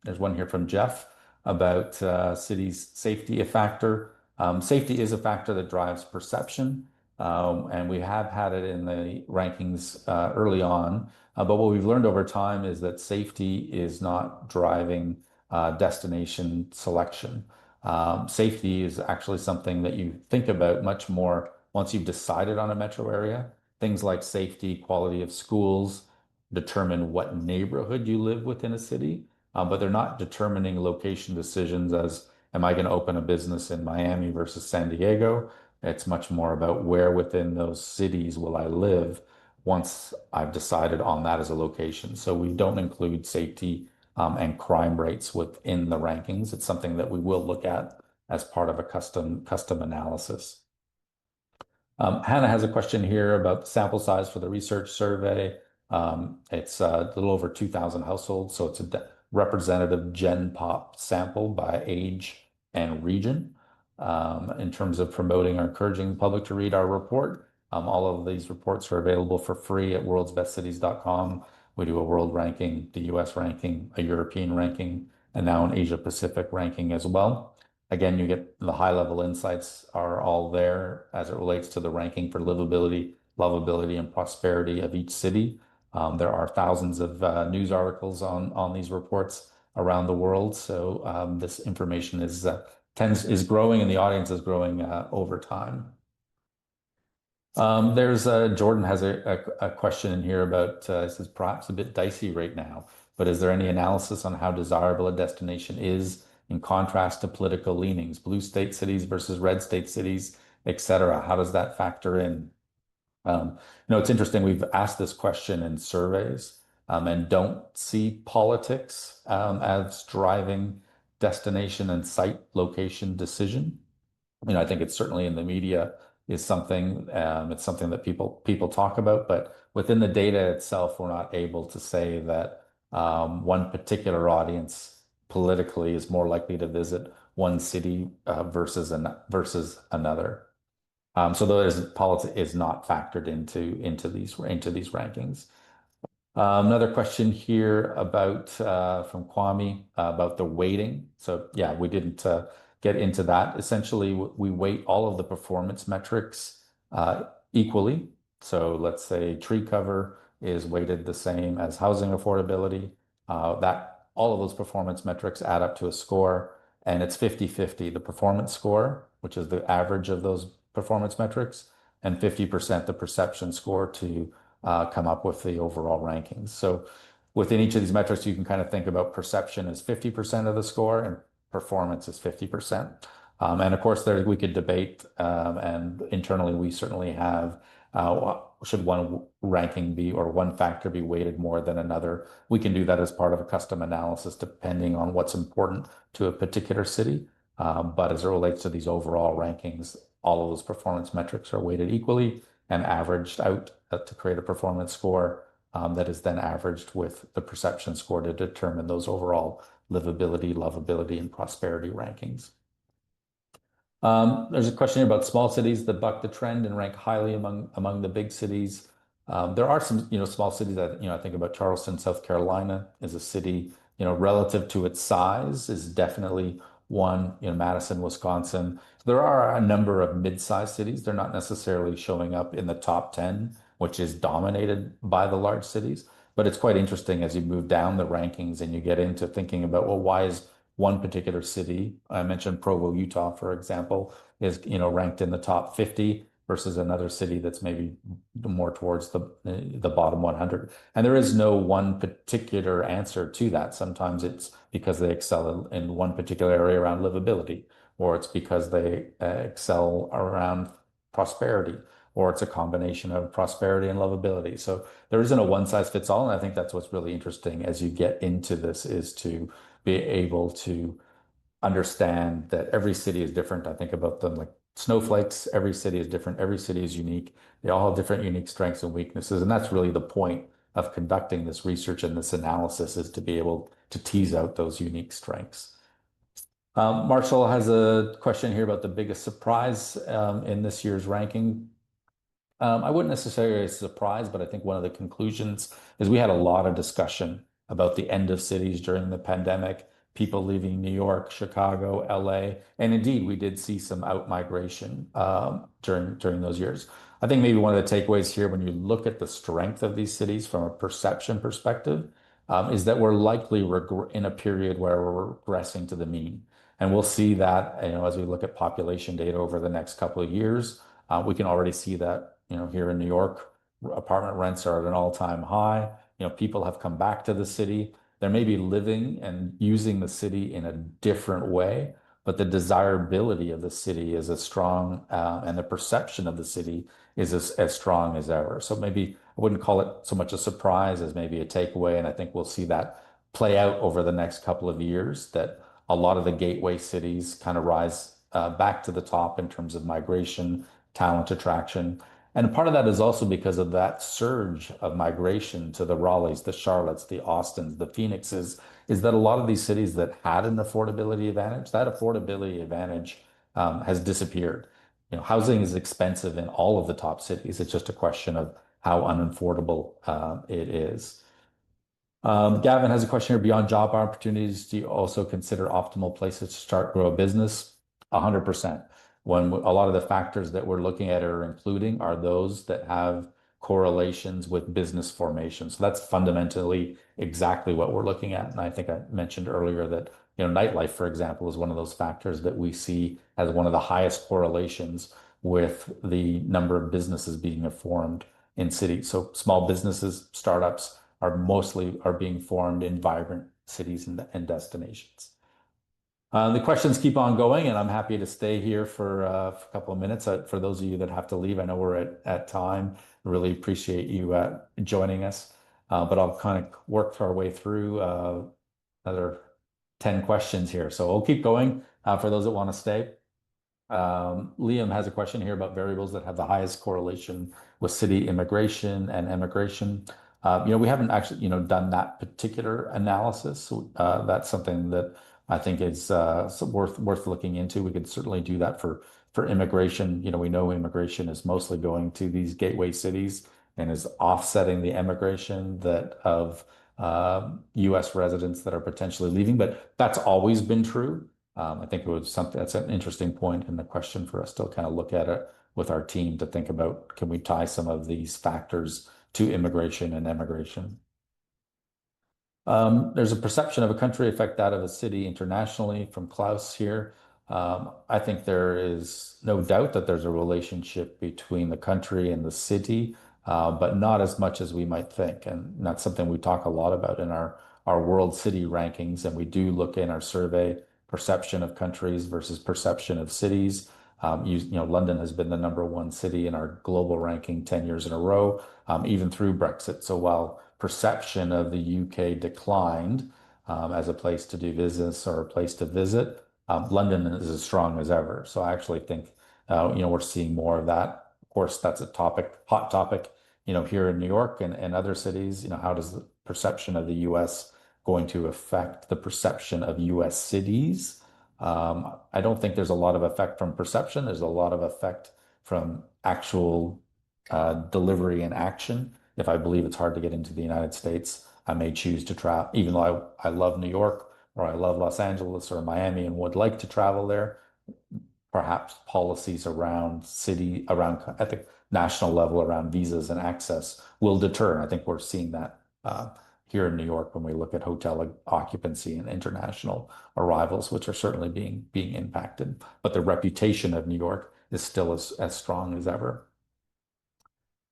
There's one here from Jeff about cities safety a factor. Safety is a factor that drives perception, and we have had it in the rankings early on. But what we've learned over time is that safety is not driving destination selection. Safety is actually something that you think about much more once you've decided on a metro area. Things like safety, quality of schools determine what neighborhood you live within a city, but they're not determining location decisions as, am I going to open a business in Miami versus San Diego? It's much more about where within those cities will I live once I've decided on that as a location. So we don't include safety and crime rates within the rankings. It's something that we will look at as part of a custom analysis. Hannah has a question here about the sample size for the research survey. It's a little over 2,000 households, so it's a representative Gen Pop sample by age and region. In terms of promoting or encouraging the public to read our report, all of these reports are available for free at worldsbestcities.com. We do a world ranking, the US ranking, a European ranking, and now an Asia Pacific ranking as well. Again, you get the high level insights are all there as it relates to the ranking for livability, lovability, and prosperity of each city. There are thousands of news articles on these reports around the world. So this information is growing and the audience is growing over time. Jordan has a question in here about this is perhaps a bit dicey right now, but is there any analysis on how desirable a destination is in contrast to political leanings, blue state cities versus red state cities, etc.? How does that factor in? It's interesting. We've asked this question in surveys and don't see politics as driving destination and site location decision. I think it's certainly in the media is something, it's something that people talk about, but within the data itself, we're not able to say that one particular audience politically is more likely to visit one city versus another. So politics is not factored into these rankings. Another question here about from Kwame about the weighting. So yeah, we didn't get into that. Essentially, we weight all of the performance metrics equally. So let's say tree cover is weighted the same as housing affordability. That all of those performance metrics add up to a score, and it's 50-50. The performance score, which is the average of those performance metrics, and 50% the perception score to come up with the overall rankings. So within each of these metrics, you can kind of think about perception as 50% of the score and performance is 50%. And of course, we could debate, and internally, we certainly have, should one ranking be or one factor be weighted more than another? We can do that as part of a custom analysis, depending on what's important to a particular city. But as it relates to these overall rankings, all of those performance metrics are weighted equally and averaged out to create a performance score. that is then averaged with the perception score to determine those overall livability, lovability, and prosperity rankings. There's a question here about small cities that buck the trend and rank highly among the big cities. There are some, small cities that, I think about Charleston, South Carolina is a city, relative to its size is definitely one, Madison, Wisconsin. There are a number of mid-sized cities. They're not necessarily showing up in the top 10, which is dominated by the large cities. But it's quite interesting as you move down the rankings and you get into thinking about, well, why is one particular city, I mentioned Provo, Utah, for example, is, ranked in the top 50 versus another city that's maybe more towards the bottom 100. And there is no one particular answer to that. Sometimes it's because they excel in one particular area around livability, or it's because they excel around prosperity, or it's a combination of prosperity and lovability. So there isn't a one size fits all. And I think that's what's really interesting as you get into this is to be able to understand that every city is different. I think about them like snowflakes. Every city is different. Every city is unique. They all have different unique strengths and weaknesses. And that's really the point of conducting this research and this analysis is to be able to tease out those unique strengths. Marshall has a question here about the biggest surprise in this year's ranking. I wouldn't necessarily say surprise, but I think one of the conclusions is we had a lot of discussion about the end of cities during the pandemic, people leaving New York, Chicago, LA, and indeed we did see some out migration during those years. I think maybe one of the takeaways here, when you look at the strength of these cities from a perception perspective, is that we're likely in a period where we're regressing to the mean, and we'll see that as we look at population data over the next couple of years. We can already see that here in New York, apartment rents are at an all-time high. People have come back to the city. They may be living and using the city in a different way, but the desirability of the city is as strong, and the perception of the city is as strong as ever. So maybe I wouldn't call it so much a surprise as maybe a takeaway, and I think we'll see that play out over the next couple of years, that a lot of the gateway cities kind of rise back to the top in terms of migration, talent attraction. And part of that is also because of that surge of migration to the Raleighs, the Charlottes, the Austins, the Phoenixes, is that a lot of these cities that had an affordability advantage, that affordability advantage has disappeared. Housing is expensive in all of the top cities. It's just a question of how unaffordable it is. Gavin has a question here. Beyond job opportunities, do you also consider optimal places to start, grow a business? 100%. When a lot of the factors that we're looking at are including are those that have correlations with business formation. So that's fundamentally exactly what we're looking at. And I think I mentioned earlier that, nightlife, for example, is one of those factors that we see as one of the highest correlations with the number of businesses being formed in cities. So small businesses, startups are being formed in vibrant cities and destinations. The questions keep on going, and I'm happy to stay here for a couple of minutes. For those of you that have to leave, I know we're at time. Really appreciate you joining us. But I'll kind of work our way through another 10 questions here. So we'll keep going for those that want to stay. Liam has a question here about variables that have the highest correlation with city immigration and emigration. We haven't actually, done that particular analysis. That's something that I think is worth looking into. We could certainly do that for immigration. We know immigration is mostly going to these gateway cities and is offsetting the emigration that of U.S. residents that are potentially leaving. But that's always been true. I think it was something that's an interesting point in the question for us to kind of look at it with our team to think about, can we tie some of these factors to immigration and emigration? There's a perception of a country affect that of a city internationally from Klaus here. I think there is no doubt that there's a relationship between the country and the city, but not as much as we might think. And that's something we talk a lot about in our world city rankings. And we do look in our survey perception of countries versus perception of cities. London has been the #1 city in our global ranking 10 years in a row, even through Brexit. So while perception of the UK declined as a place to do business or a place to visit, London is as strong as ever. So I actually think, we're seeing more of that. Of course, that's a hot topic here in New York and other cities, how does the perception of the US going to affect the perception of US cities? I don't think there's a lot of effect from perception. There's a lot of effect from actual delivery and action. If I believe it's hard to get into the United States, I may choose to travel, even though I love New York or I love Los Angeles or Miami and would like to travel there. Perhaps policies around at the national level around visas and access will deter. And I think we're seeing that here in New York when we look at hotel occupancy and international arrivals, which are certainly being impacted. But the reputation of New York is still as strong as ever.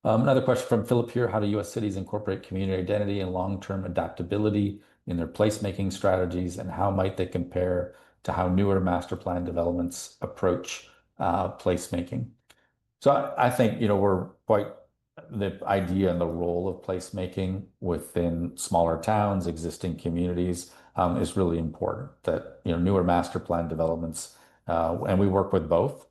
Another question from Philip here. How do U.S. cities incorporate community identity and long-term adaptability in their placemaking strategies, and how might they compare to how newer master plan developments approach placemaking? So I think, we're quite the idea and the role of placemaking within smaller towns, existing communities, is really important. That, newer master plan developments, and we work with both.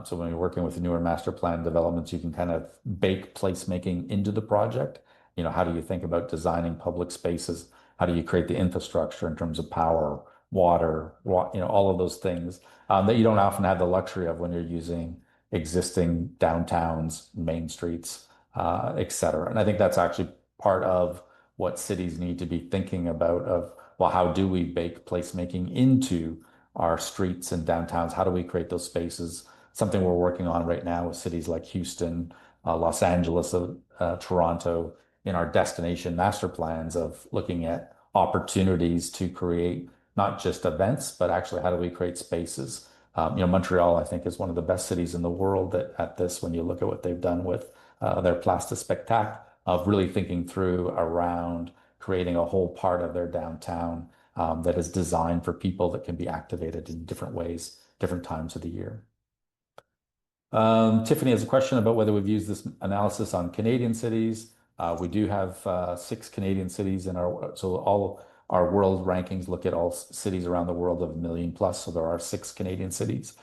So when you're working with newer master plan developments, you can kind of bake placemaking into the project. How do you think about designing public spaces? How do you create the infrastructure in terms of power, water, all of those things that you don't often have the luxury of when you're using existing downtowns, main streets, et cetera. And I think that's actually part of what cities need to be thinking about of, well, how do we bake placemaking into our streets and downtowns? How do we create those spaces? Something we're working on right now with cities like Houston, Los Angeles, Toronto, in our destination master plans of looking at opportunities to create not just events, but actually how do we create spaces? Montreal, I think, is one of the best cities in the world at this when you look at what they've done with their Place Spectacle, of really thinking through around creating a whole part of their downtown that is designed for people that can be activated in different ways, different times of the year. Tiffany has a question about whether we've used this analysis on Canadian cities. We do have 6 Canadian cities so all our world rankings look at all cities around the world of 1 million plus. So there are 6 Canadian cities.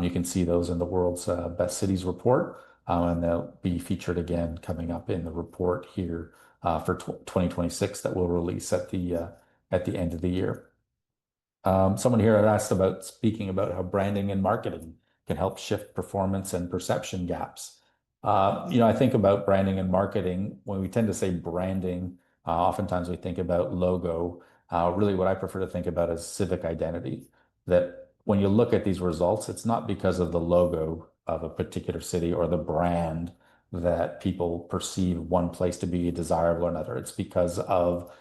You can see those in the world's best cities report, and they'll be featured again coming up in the report here for 2026 that we'll release at the end of the year. Someone here had asked about speaking about how branding and marketing can help shift performance and perception gaps. I think about branding and marketing. When we tend to say branding, oftentimes we think about logo. Really, what I prefer to think about is civic identity. That when you look at these results, it's not because of the logo of a particular city or the brand that people perceive one place to be desirable or another. It's because of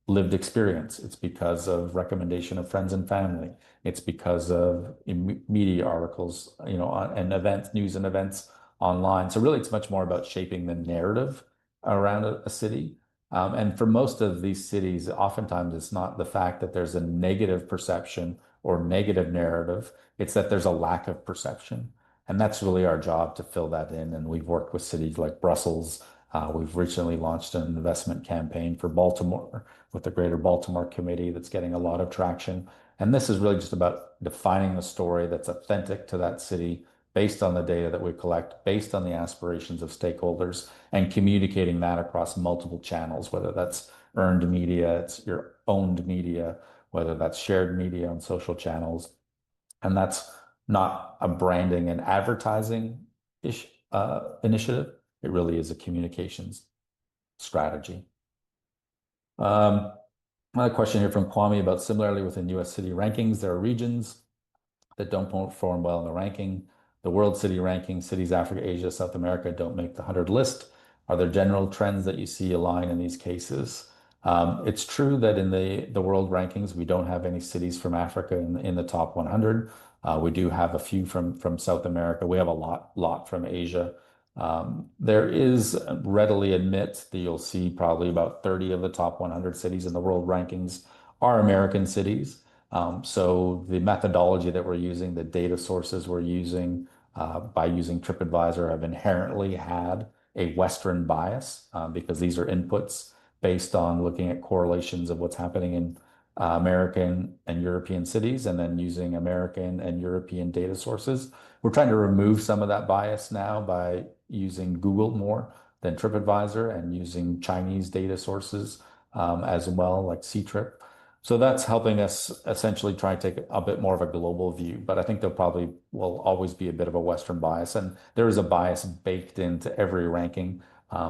lived experience. It's because of recommendation of friends and family. It's because of media articles, and events, news and events online. So really, it's much more about shaping the narrative around a city. And for most of these cities, oftentimes it's not the fact that there's a negative perception or negative narrative. It's that there's a lack of perception. And that's really our job to fill that in. And we've worked with cities like Brussels. We've recently launched an investment campaign for Baltimore with the Greater Baltimore Committee that's getting a lot of traction. And this is really just about defining the story that's authentic to that city based on the data that we collect, based on the aspirations of stakeholders, and communicating that across multiple channels, whether that's earned media, it's your owned media, whether that's shared media on social channels. And that's not a branding and advertising initiative. It really is a communications strategy. Another question here from Kwame about similarly within US city rankings, there are regions that don't perform well in the ranking. The world city ranking, cities, Africa, Asia, South America don't make the 100 list. Are there general trends that you see align in these cases? It's true that in the world rankings, we don't have any cities from Africa in the top 100. We do have a few from South America. We have a lot from Asia. There is readily admit that you'll see probably about 30 of the top 100 cities in the world rankings are American cities. So the methodology that we're using, the data sources we're using by using TripAdvisor have inherently had a Western bias because these are inputs based on looking at correlations of what's happening in American and European cities and then using American and European data sources. We're trying to remove some of that bias now by using Google more. than TripAdvisor and using Chinese data sources as well, like Ctrip. So that's helping us essentially try and take a bit more of a global view. But I think there probably will always be a bit of a Western bias, and there is a bias baked into every ranking.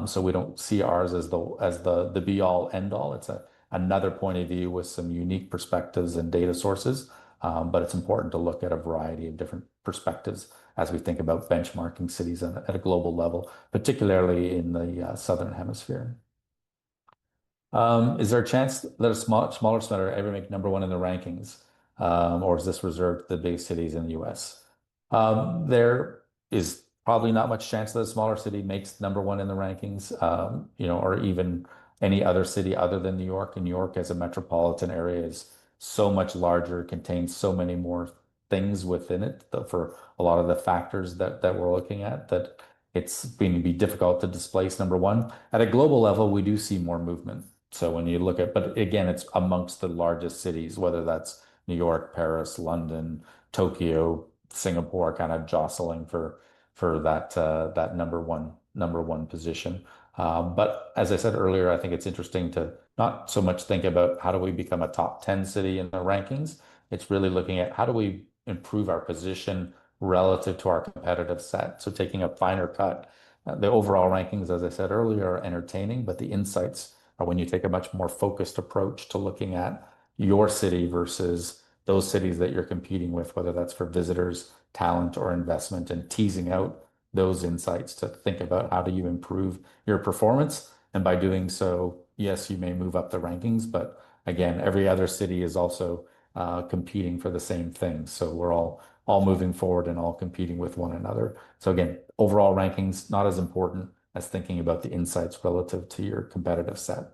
So we don't see ours as the be all end all. It's another point of view with some unique perspectives and data sources. But it's important to look at a variety of different perspectives as we think about benchmarking cities at a global level, particularly in the Southern Hemisphere. Is there a chance that a smaller center ever make number one in the rankings? Or is this reserved to the big cities in the US? There is probably not much chance that a smaller city makes number one in the rankings, or even any other city other than New York. And New York as a metropolitan area is so much larger, contains so many more things within it for a lot of the factors that we're looking at, that it's going to be difficult to displace number one. At a global level, we do see more movement. So when you look at, but again, it's amongst the largest cities, whether that's New York, Paris, London, Tokyo, Singapore, kind of jostling for that number one position. But as I said earlier, I think it's interesting to not so much think about how do we become a top 10 city in the rankings. It's really looking at how do we improve our position relative to our competitive set. So taking a finer cut. The overall rankings, as I said earlier, are entertaining, but the insights are when you take a much more focused approach to looking at your city versus those cities that you're competing with, whether that's for visitors, talent, or investment, and teasing out those insights to think about how do you improve your performance. And by doing so, yes, you may move up the rankings, but again, every other city is also competing for the same thing. So we're all moving forward and all competing with one another. So again, overall rankings not as important as thinking about the insights relative to your competitive set.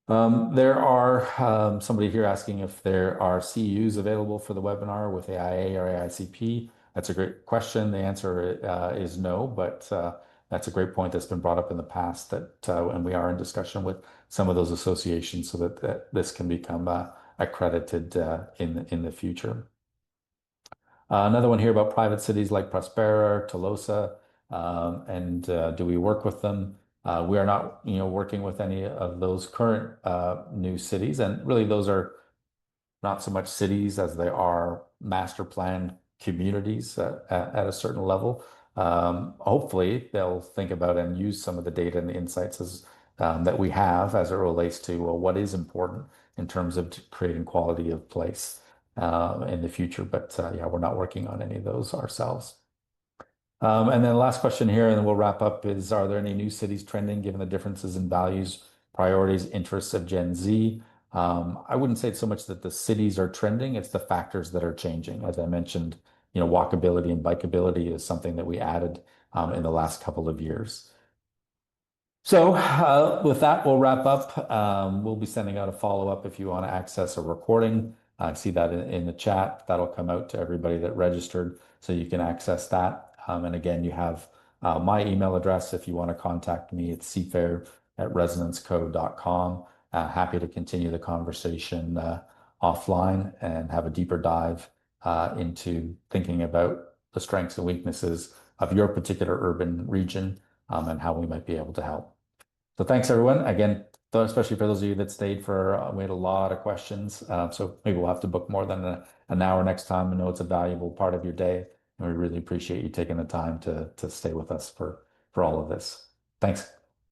There are somebody here asking if there are CEUs available for the webinar with AIA or AICP. That's a great question. The answer is no, but that's a great point that's been brought up in the past, and we are in discussion with some of those associations so that this can become accredited in the future. Another one here about private cities like Prospera, Tolosa, and do we work with them? We are not, working with any of those current new cities, and really those are not so much cities as they are master planned communities at a certain level. Hopefully, they'll think about and use some of the data and the insights that we have as it relates to what is important in terms of creating quality of place in the future. But yeah, we're not working on any of those ourselves. And then last question here, and then we'll wrap up, is are there any new cities trending given the differences in values, priorities, interests of Gen Z? I wouldn't say it's so much that the cities are trending, it's the factors that are changing. As I mentioned, walkability and bikeability is something that we added in the last couple of years. So with that, we'll wrap up. We'll be sending out a follow-up if you want to access a recording. I see that in the chat. That'll come out to everybody that registered, so you can access that. And again, you have my email address if you want to contact me. It's cfair@resonanceco.com. Happy to continue the conversation offline and have a deeper dive into thinking about the strengths and weaknesses of your particular urban region and how we might be able to help. So thanks, everyone. Again, especially for those of you that stayed we had a lot of questions. So maybe we'll have to book more than an hour next time. I know it's a valuable part of your day, and we really appreciate you taking the time to stay with us for all of this. Thanks.